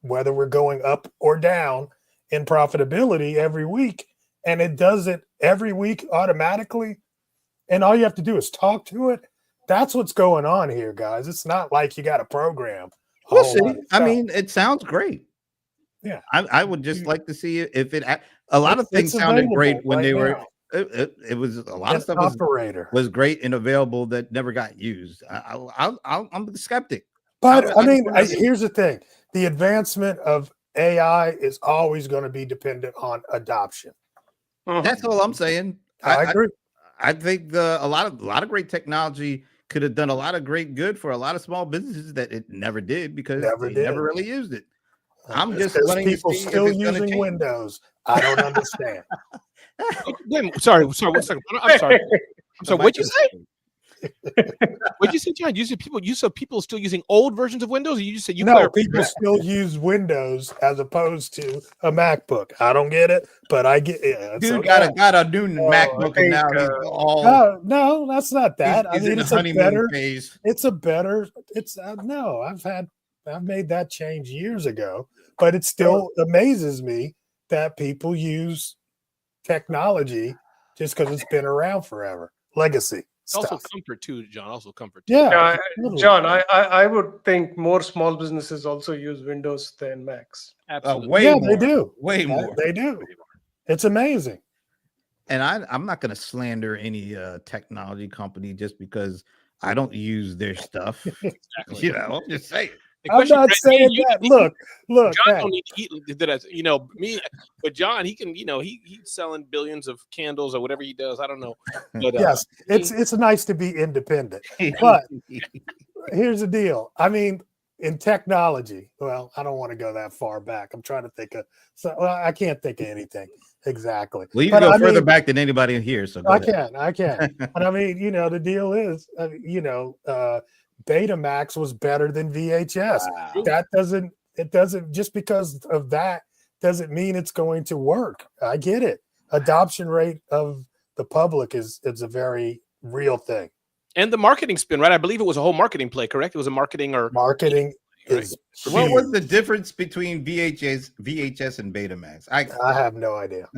whether we're going up or down in profitability every week. And it does it every week automatically. And all you have to do is talk to it. That's what's going on here, guys. It's not like you got a program. We'll see. I mean, it sounds great. Yeah. I would just like to see it. If it, a lot of things sounded great when they were, it was a lot of stuff was great and available that never got used. I'm the skeptic. But here's the thing. The advancement of AI is always going to be dependent on adoption. That's all I'm saying. I agree. I think a lot of great technology could have done a lot of great good for a lot of small businesses that it never did because they never really used it. I'm just letting people still using Windows. I don't understand. Sorry. 1 second. I'm sorry. I'm sorry. What'd you say? What'd you say, John? You said people still using old versions of Windows, or you just said you No, clarified people that? still use Windows as opposed to a MacBook. I don't get it, but I get it. Dude got a new MacBook, and now he's all No, that's not that. he's I mean, in the it's a honeymoon better. phase. It's a better. It's no. I've made that change years ago, but it still amazes me that people use technology just because it's been around forever. Legacy It's also stuff. comfort too, John. Also comfort too. Yeah, John, I would think more small businesses also use Windows than Macs. Absolutely. Way yeah, more. they do. Way more. They do. It's amazing. And I'm not going to slander any technology company just because I don't use their stuff. Exactly. You know, I'm just saying. The I'm question, not Brett, saying you that. need- Look. John Hey, don't need to eat that. Me, but John, he can. He's selling billions of candles or whatever he does. I don't know. But yes, it's nice to be independent. But here's the deal. I mean, in technology, well, I don't want to go that far back. I'm trying to think of. I can't think of anything exactly. Well, you But can go I further mean, back than anybody in here. So go ahead. I can. And I mean, the deal is, Betamax was better than VHS. Wow. It doesn't just because of that doesn't mean it's going to work. I get it. Adoption rate of the public is a very real thing. and the marketing spin, right? I believe it was a whole marketing play, correct? It was a marketing Marketing Right. is What was huge. the difference between VHS and Betamax? I have no idea.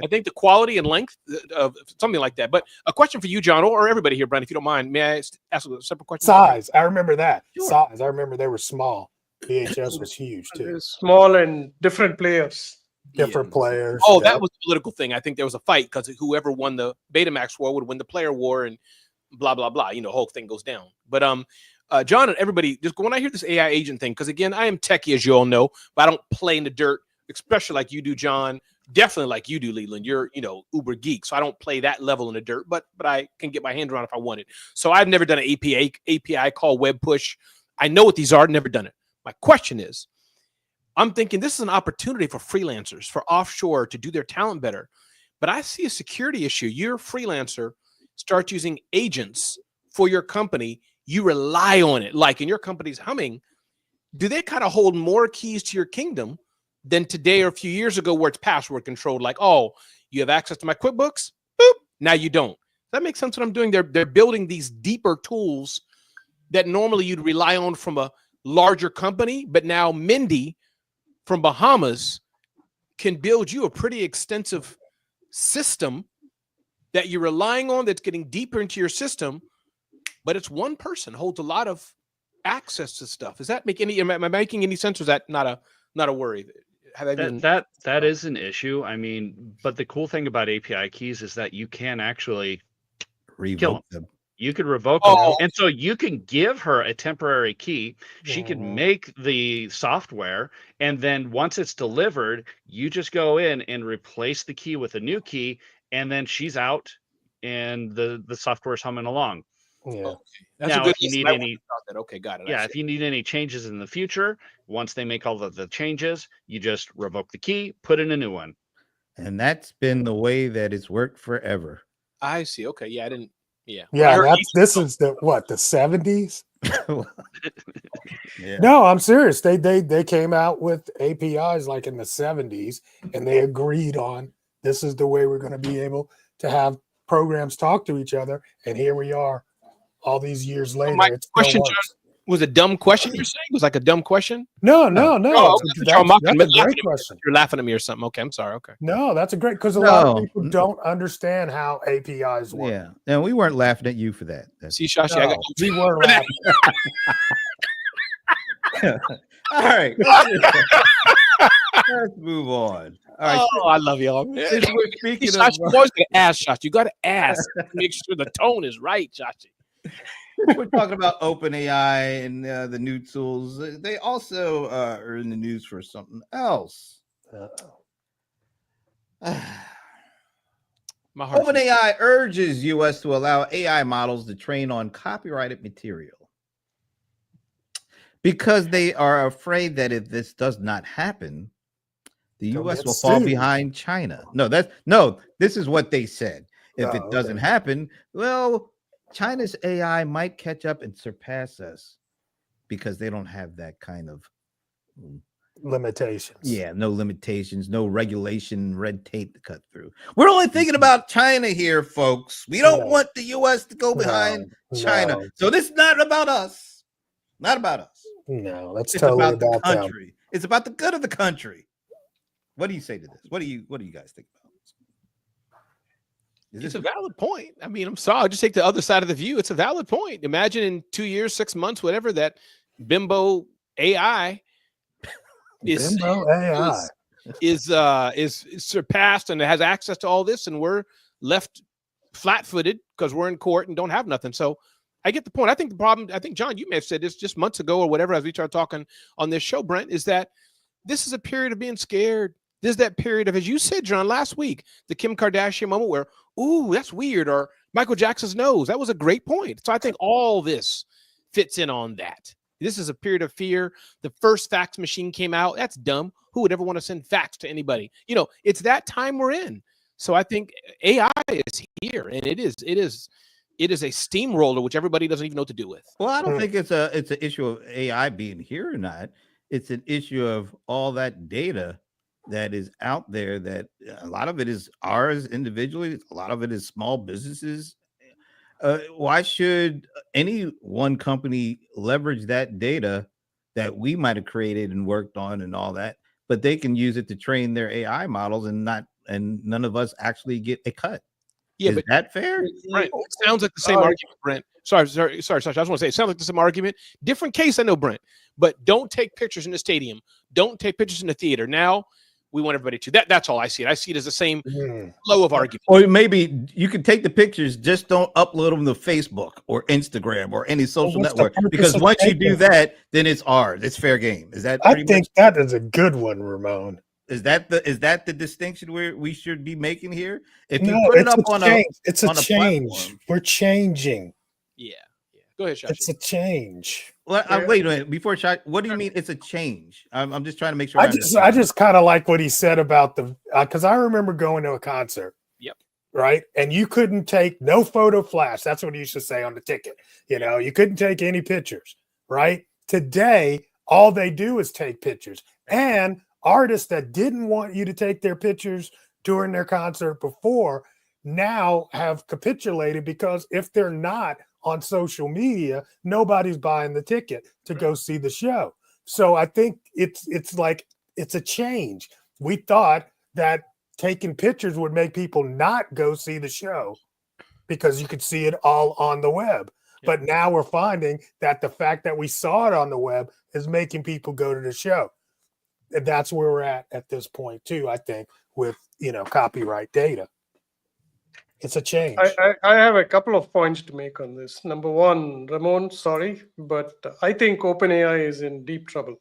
I think the quality and length of something like that. But a question for you, John, or everybody here, Brian, if you don't mind, may I ask a separate question? Size. I remember that. Sure. Size. I remember they were small. VHS was huge too. Small and different players. Different players. Oh, yeah. that was a political thing. I think there was a fight because whoever won the Betamax war would win the player war and blah, blah, blah. The whole thing goes down. But John and everybody, just when I hear this AI agent thing, because again, I am techie, as you all know, but I don't play in the dirt, especially like you do, John. Definitely like you do, Leland. You're, uber geek. So I don't play that level in the dirt, but I can get my hand around if I wanted. So I've never done an API call web push. I know what these are, never done it. My question is, I'm thinking this is an opportunity for freelancers, for offshore to do their talent better. But I see a security issue. You're a freelancer, start using agents for your company. You rely on it. Like in your company's humming, do they kind of hold more keys to your kingdom than today or a few years ago where it's password controlled? Like, oh, you have access to my QuickBooks? Boop. Now you don't. Does that make sense what I'm doing? They're building these deeper tools that normally you'd rely on from a larger company, but now Mindy from Bahamas can build you a pretty extensive system that you're relying on that's getting deeper into your system, but it's one person holds a lot of access to stuff. Does that make am I making any sense, or is that not a worry? That is an issue. I mean, but the cool thing about API keys is that you can actually kill them. You could revoke them. And so you can give her a temporary key. She can make the software. And then once it's delivered, you just go in and replace the key with a new key. And then she's out and the software's humming along. Yeah. That's now, a good if you need any, okay, got it. yeah, if you need any changes in the future, once they make all the changes, you just revoke the key, put in a new one. And that's been the way that it's worked forever. I see. Okay. Yeah, I didn't. Yeah. Yeah, this is the 70s? Yeah. No, I'm serious. They came out with APIs like in the 70s, and they agreed on this is the way we're going to be able to have programs talk to each other. And here we are, all these years later. My it still question, works. John, was a dumb question. You're saying it was like a dumb question? No. Oh, That's a great question. You're laughing at me or something. Okay, I'm sorry. Okay. No, that's a great because a lot of people don't understand how APIs work. Yeah. And we weren't laughing at you for that. See, Shashi, No, we were laughing. All right. Let's move on. All right. Oh, I love y'all. Since we're speaking of, Shashi, you always gotta ask, Shashi. You gotta ask. Make sure the tone is right, Shashi. we're talking about OpenAI and the new tools. They also are in the news for something else. My heart. OpenAI urges U.S. to allow AI models to train on copyrighted material because they are afraid that if this does not happen, the They'll U.S. get will fall sued. behind China. This is what they said. If it doesn't happen, well, China's AI might catch up and surpass us because they don't have that kind of limitations. no limitations, no regulation, red tape to cut through. We're only thinking about China here, folks. We don't want the U.S. to go behind China. No. So this is not about us. Not about us. No, that's It's totally about the about them. country. It's about the good of the country. What do you say to this? What do you guys think about this? It's a valid point. I mean, I'm sorry. I'll just take the other side of the view. It's a valid point. Imagine in 2 years, 6 months, whatever, that bimbo AI is surpassed and it has access to all this, and we're left flat-footed because we're in court and don't have nothing. So I get the point. I think the problem, I think, John, you may have said this just months ago or whatever, as we started talking on this show, Brent, is that this is a period of being scared. This is that period of, as you said, John, last week, the Kim Kardashian moment where, ooh, that's weird, or Michael Jackson's nose. That was a great point. So I think all this fits in on that. This is a period of fear. The first fax machine came out. That's dumb. Who would ever want to send fax to anybody? You know, it's that time we're in. So I think AI is here, and it is a steamroller, which everybody doesn't even know what to do with. Well, I don't think it's an issue of AI being here or not. It's an issue of all that data that is out there, that a lot of it is ours individually. A lot of it is small businesses. Why should any one company leverage that data that we might have created and worked on and all that, but they can use it to train their AI models and none of us actually get a cut? Yeah, is but that fair? Brent, it sounds like the same argument, Brent. Sorry, Sasha. I just want to say it sounds like the same argument. Different case, I know, Brent. But don't take pictures in the stadium. Don't take pictures in the theater. Now we want everybody to. That's all I see it. I see it as the same flow of argument. Or maybe you can take the pictures, just don't upload them to Facebook or Instagram or any social network. Because once you do that, then it's ours. It's fair game. Is that? I think that is a good one, Ramon. Is that the distinction we should be making here? If you No, put it up on it's a change. Platform, we're changing. Yeah. Go ahead, Shashi. It's a change. Well, wait a minute. Before Shashi, what do you mean it's a change? I'm just trying to make sure. I just kind of like what he said about the because I remember going to a concert. Yep. Right, and you couldn't take no photo flash. That's what you used to say on the ticket. You know, you couldn't take any pictures. Right. Today, all they do is take pictures, and artists that didn't want you to take their pictures during their concert before now have capitulated, because if they're not on social media, nobody's buying the ticket to go see the show. So I think it's like it's a change. We thought that taking pictures would make people not go see the show because you could see it all on the web. But now we're finding that the fact that we saw it on the web is making people go to the show. And that's where we're at this point too, I think, with copyright data. It's a change. I have a couple of points to make on this. Number one, Ramon, sorry, but I think OpenAI is in deep trouble.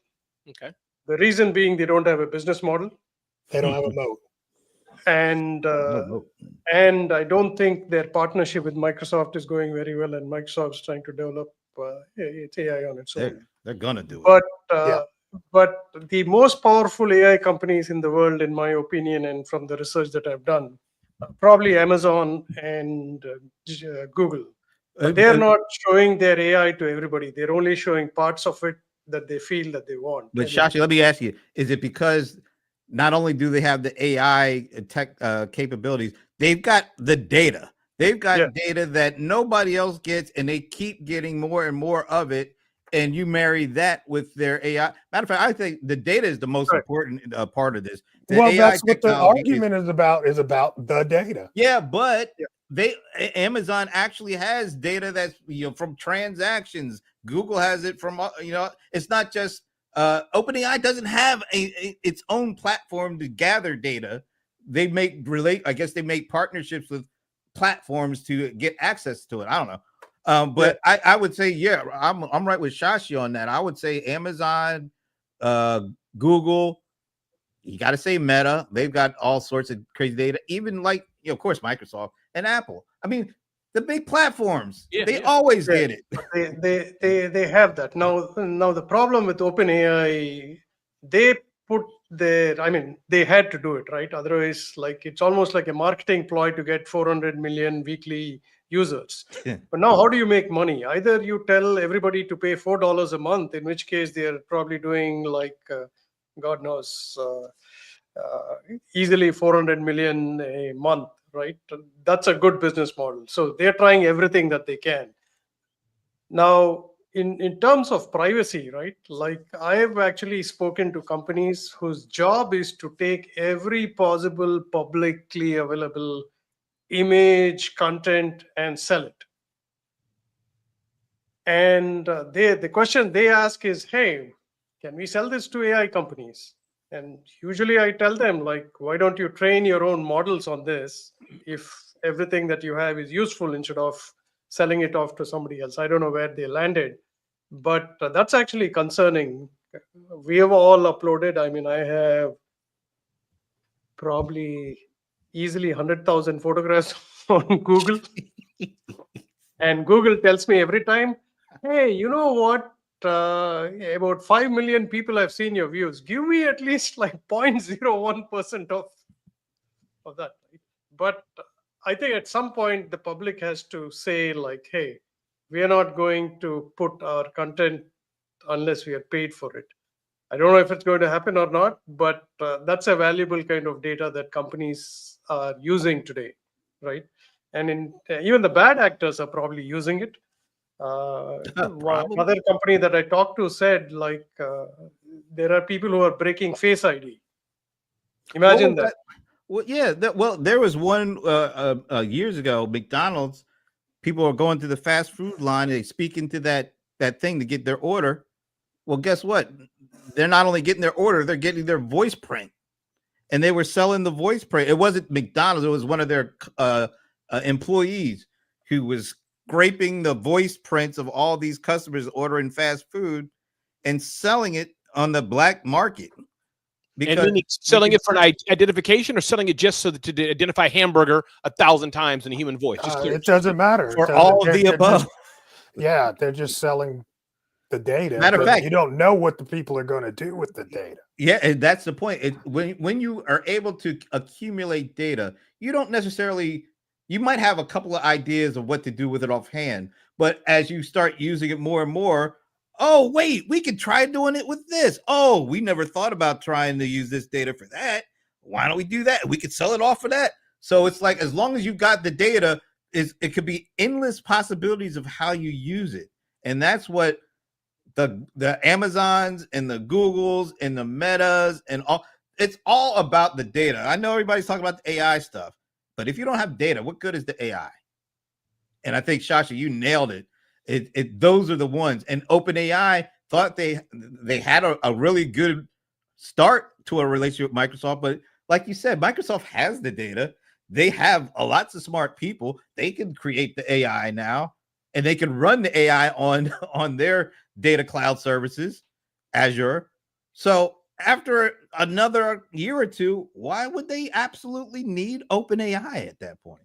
Okay. The reason being they don't have a business model. They don't have a moat. And I don't think their partnership with Microsoft is going very well, and Microsoft's trying to develop its AI on its own. They're gonna do it. But the most powerful AI companies in the world, in my opinion, and from the research that I've done, probably Amazon and Google. But they're not showing their AI to everybody. They're only showing parts of it that they feel that they want. But Shashi, let me ask you, is it because not only do they have the AI tech capabilities, they've got the data. They've got data that nobody else gets, and they keep getting more and more of it. And you marry that with their AI. Matter of fact, I think the data is the most important part of this. That's what the argument is about the data. Yeah, but Amazon actually has data that's from transactions. Google has it from it's not just OpenAI doesn't have its own platform to gather data. They make partnerships with platforms to get access to it. I don't know. But I would say, I'm right with Shashi on that. I would say Amazon, Google, you got to say Meta. They've got all sorts of crazy data, even like, of course, Microsoft and Apple. I mean, the big platforms, they always get it. They have that. Now the problem with OpenAI, they had to do it, right? Otherwise, like, it's almost like a marketing ploy to get 400 million weekly users. But now, how do you make money? Either you tell everybody to pay $4 a month, in which case they're probably doing like, God knows, easily 400 million a month, right? That's a good business model. So they're trying everything that they can. Now, in terms of privacy, right? Like I have actually spoken to companies whose job is to take every possible publicly available image, content, and sell it. And the question they ask is, hey, can we sell this to AI companies? And usually I tell them, like, why don't you train your own models on this if everything that you have is useful instead of selling it off to somebody else? I don't know where they landed, but that's actually concerning. We have all uploaded. I mean, I have probably easily 100,000 photographs on Google. And Google tells me every time, hey, you know what? About 5 million people have seen your views. Give me at least like 0.01% of that. Right? But I think at some point the public has to say like, hey, we are not going to put our content unless we are paid for it. I don't know if it's going to happen or not, but that's a valuable kind of data that companies are using today, right? And even the bad actors are probably using it. Another company that I talked to said, like, there are people who are breaking Face ID. Imagine that. Well, yeah. There was one years ago. McDonald's people are going to the fast food line. They speak into that thing to get their order. Well, guess what? They're not only getting their order, they're getting their voice print, and they were selling the voice print. It wasn't McDonald's; it was one of their employees who was scraping the voice prints of all these customers ordering fast food and selling it on the black market. And then selling it for an identification, or selling it just so that to identify hamburger 1,000 times in a human voice. It doesn't matter. For all of the above. They're just selling the data. Matter of fact, you don't know what the people are going to do with the data. Yeah, and that's the point. When you are able to accumulate data, you don't necessarily, you might have a couple of ideas of what to do with it offhand, but as you start using it more and more, oh, wait, we could try doing it with this. Oh, we never thought about trying to use this data for that. Why don't we do that? We could sell it off for that. So it's like, as long as you've got the data, it could be endless possibilities of how you use it. And that's what the Amazons and the Googles and the Metas and all, it's all about the data. I know everybody's talking about the AI stuff, but if you don't have data, what good is the AI? And I think, Shasha, you nailed it. Those are the ones. And OpenAI thought they had a really good start to a relationship with Microsoft, but like you said, Microsoft has the data. They have lots of smart people. They can create the AI now, and they can run the AI on their data cloud services, Azure. So after another year or two, why would they absolutely need OpenAI at that point?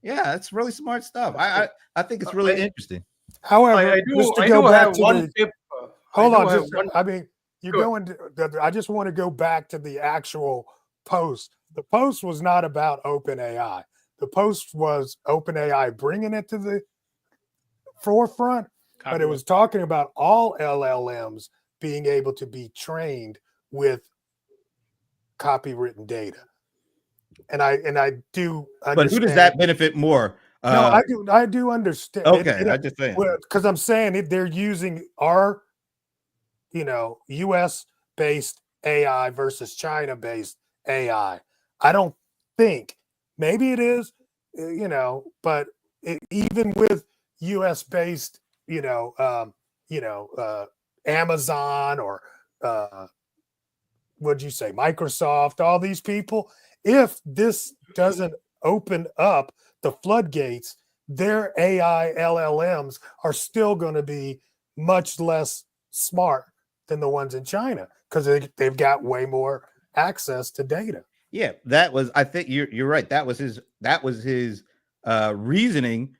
Yeah, that's really smart stuff. I think it's really interesting. However, hold on. I mean, you're going to, I just want to go back to the actual post. The post was not about OpenAI. The post was OpenAI bringing it to the forefront, but it was talking about all LLMs being able to be trained with copywritten data. And I do understand. But who does that benefit more? No, I do understand. Okay, I just saying. Because I'm saying they're using our, US based AI versus China based AI. I don't think, maybe it is, but even with US based, Amazon or what'd you say, Microsoft, all these people, if this doesn't open up the floodgates, their AI LLMs are still going to be much less smart than the ones in China because they've got way more access to data. Yeah, I think you're right. That was his reasoning,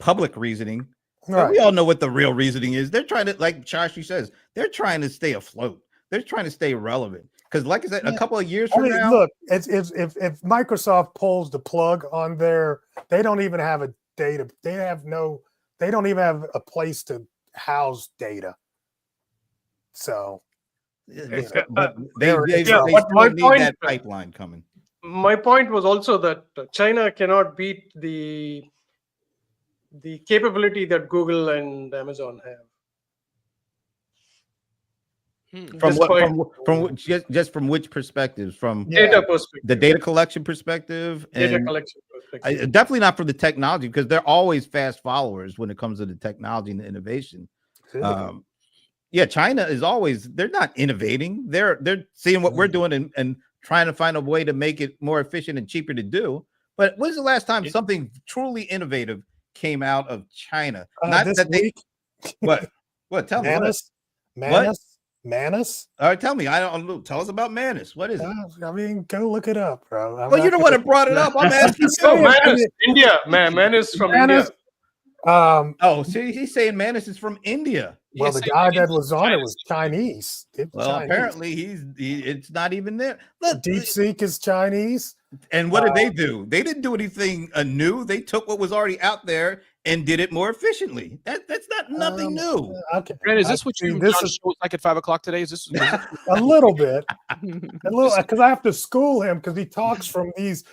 public reasoning. Right. We all know what the real reasoning is. They're trying to, like Shashi says, they're trying to stay afloat. They're trying to stay relevant. Because, like I said, a couple of years from now, look, if Microsoft pulls the plug on they don't even have a data. They don't even have a place to house data. So But they they're in still trouble. but my need point- that pipeline coming. My point was also that China cannot beat the capability that Google and Amazon have. From Despite just from which perspectives? From data perspective, the data collection perspective, data and collection perspective. definitely not from the technology, because they're always fast followers when it comes to the technology and the innovation. Yeah, China is always, they're not innovating. They're seeing what we're doing and trying to find a way to make it more efficient and cheaper to do. But when's the last time something truly innovative came out of China? Not this that week. What tell me what? Manus. All right, tell me. I don't know. Tell us about Manus. What is it? I mean, go look it up, bro. Well, you're the one that brought it up. I'm asking No, you. man is India. Man is from India. Oh, see, he's saying Manus is from India. Well, the guy that was on it was Chinese. Well, apparently it's not even there. Look, DeepSeek is Chinese. and what did they do? They didn't do anything new. They took what was already out there and did it more efficiently. That's not nothing new. Okay, Brent, is this what you this John is showed like at 5 o'clock today? Is this a little bit, because I have to school him because he talks from these,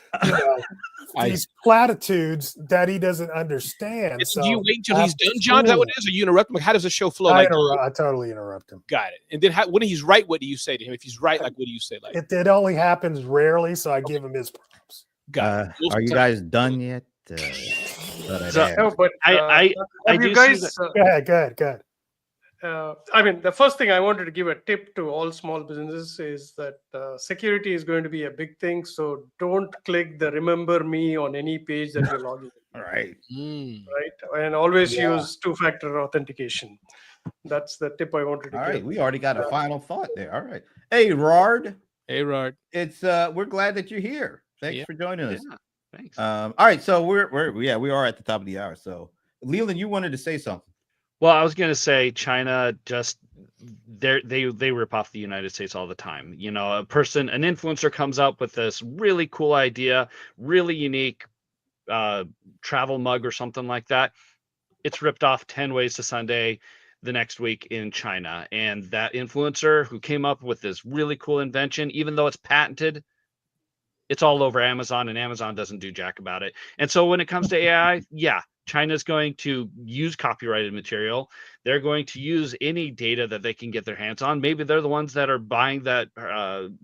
these platitudes that he doesn't understand. do you wait until I he's have to done, John? Is that what school it is? Or you interrupt him? How does the show flow? I Like, totally interrupt him. got it. And then when he's right, what do you say to him? If he's right, like, what do you say? Like, It only happens rarely, so I give him his props. got it. Are you guys done yet? No, but I have do you see guys? Go ahead. I mean, the first thing I wanted to give a tip to all small businesses is that security is going to be a big thing. So don't click the remember me on any page that you're logging in. All right. Right? And always use two-factor authentication. That's the tip I wanted to All give. right. We already got a final thought there. All right. Hey, Rard. Hey, Rard. It's we're glad that you're here. Thanks for joining us. Yeah, thanks. All right. So we are at the top of the hour. So Leland, you wanted to say something. Well, I was going to say China just they rip off the United States all the time. You know, an influencer comes up with this really cool idea, really unique travel mug or something like that. It's ripped off 10 ways to Sunday the next week in China. And that influencer who came up with this really cool invention, even though it's patented, it's all over Amazon, and Amazon doesn't do jack about it. And so when it comes to AI, China's going to use copyrighted material. They're going to use any data that they can get their hands on. Maybe they're the ones that are buying that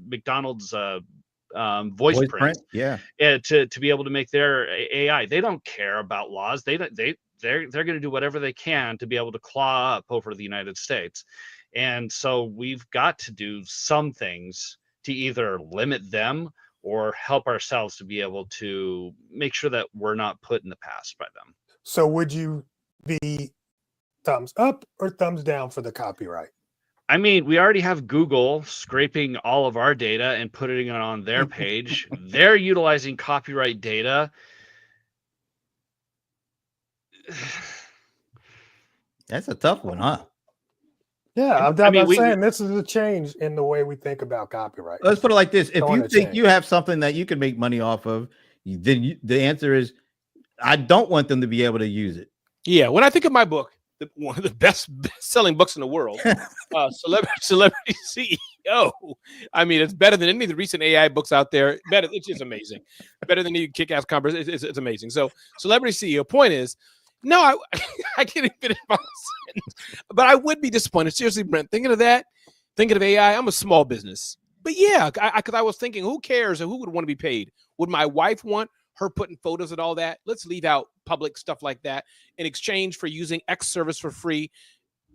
McDonald's voice print, to be able to make their AI. They don't care about laws. They're going to do whatever they can to be able to claw up over the United States. And so we've got to do some things to either limit them or help ourselves to be able to make sure that we're not put in the past by them. So would you be thumbs up or thumbs down for the copyright? I mean, we already have Google scraping all of our data and putting it on their page. They're utilizing copyright data. That's a tough one, huh? Yeah, I'm we- saying this is a change in the way we think about copyright. Let's put it like this. If Don't you wanna think change. you have something that you can make money off of, then the answer is, I don't want them to be able to use it. Yeah, when I think of my book, one of the best-selling books in the world, Celebrity CEO. I mean, it's better than any of the recent AI books out there. Better, it's just amazing. Better than any kick-ass conversation. It's amazing. So, Celebrity CEO. Point is, no, I can't even finish my sentence. But I would be disappointed. Seriously, Brent, thinking of that, thinking of AI, I'm a small business. But yeah, because I was thinking, who cares or who would want to be paid? Would my wife want her putting photos and all that? Let's leave out public stuff like that in exchange for using X service for free.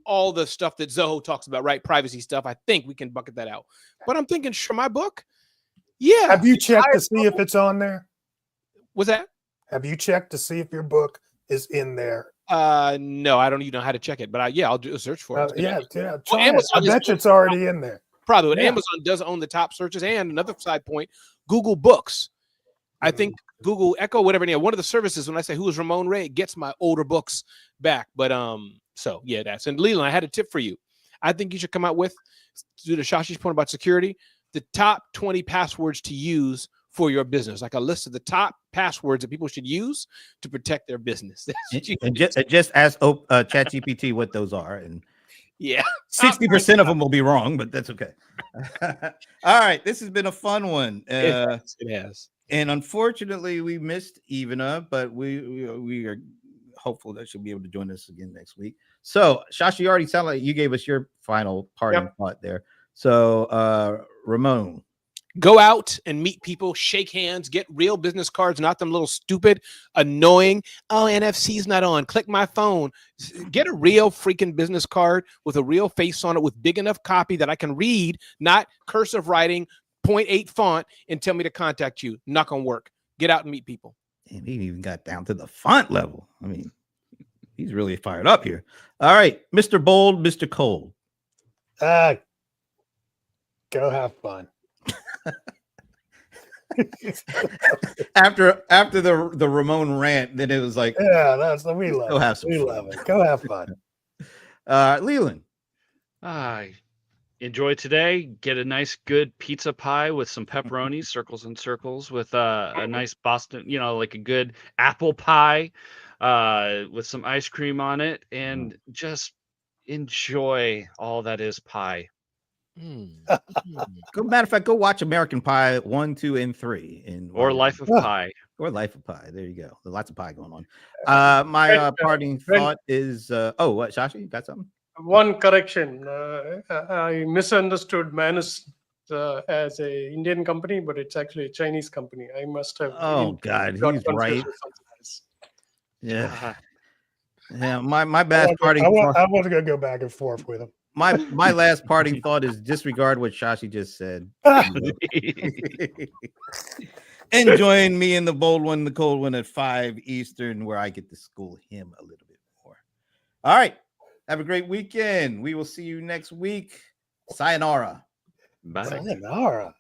All the stuff that Zoho talks about, right? Privacy stuff. I think we can bucket that out. But I'm thinking, for my book, yeah. Have you checked to see if it's on there? Was that? Have you checked to see if your book is in there? No, I don't even know how to check it. But I'll do a search for it. Yeah. Well, Try it. Amazon I bet you it's already in there. Probably. But Yeah. Amazon does own the top searches. And another side point, Google Books. I think Google Echo, whatever. One of the services, when I say who is Ramon Ray, it gets my older books back. But so yeah, that's. And Leland, I had a tip for you. I think you should come out with, to the Shashi's point about security, the top 20 passwords to use for your business, like a list of the top passwords that people should use to protect their business. And just ask ChatGPT what those are, and Yeah, 60% of them will be wrong, but that's okay. All right, this has been a fun one. it has. And unfortunately, we missed Ivana, but we are hopeful that she'll be able to join us again next week. So, Shashi, you already sound like you gave us your final parting thought there. So, Ramon. Go out and meet people, shake hands, get real business cards, not them little stupid, annoying, oh, NFC's not on, click my phone. Get a real freaking business card with a real face on it with big enough copy that I can read, not cursive writing, 0.8 font, and tell me to contact you. Not gonna work. Get out and meet people. And he even got down to the font level. I mean, he's really fired up here. All right, Mr. Bold, Mr. Cold. Go have fun. after the Ramon rant, then it was like, yeah, that's we love go it. Have some we fun. love it. Go have fun. Leland. Enjoy today. Get a nice good pizza pie with some pepperonis, circles and circles, with a nice Boston, like a good apple pie with some ice cream on it, and just enjoy all that is pie. Matter of fact, go watch American Pie 1, 2, and 3, or Life of Pi. Or Life of Pi. There you go. There's lots of pie going on. My parting thought is, what, Shashi, you got something? One correction. I misunderstood Manus as a Indian company, but it's actually a Chinese company. I must have. Oh God, got he's confused right. with something else. Yeah. Yeah. My bad I parting. wasn't gonna go back and forth with him. My last parting thought is disregard what Shashi just said. And join me in the bold one, the cold one at 5 Eastern, where I get to school him a little bit more. All right. Have a great weekend. We will see you next week. Sayonara. Bye. Sayonara.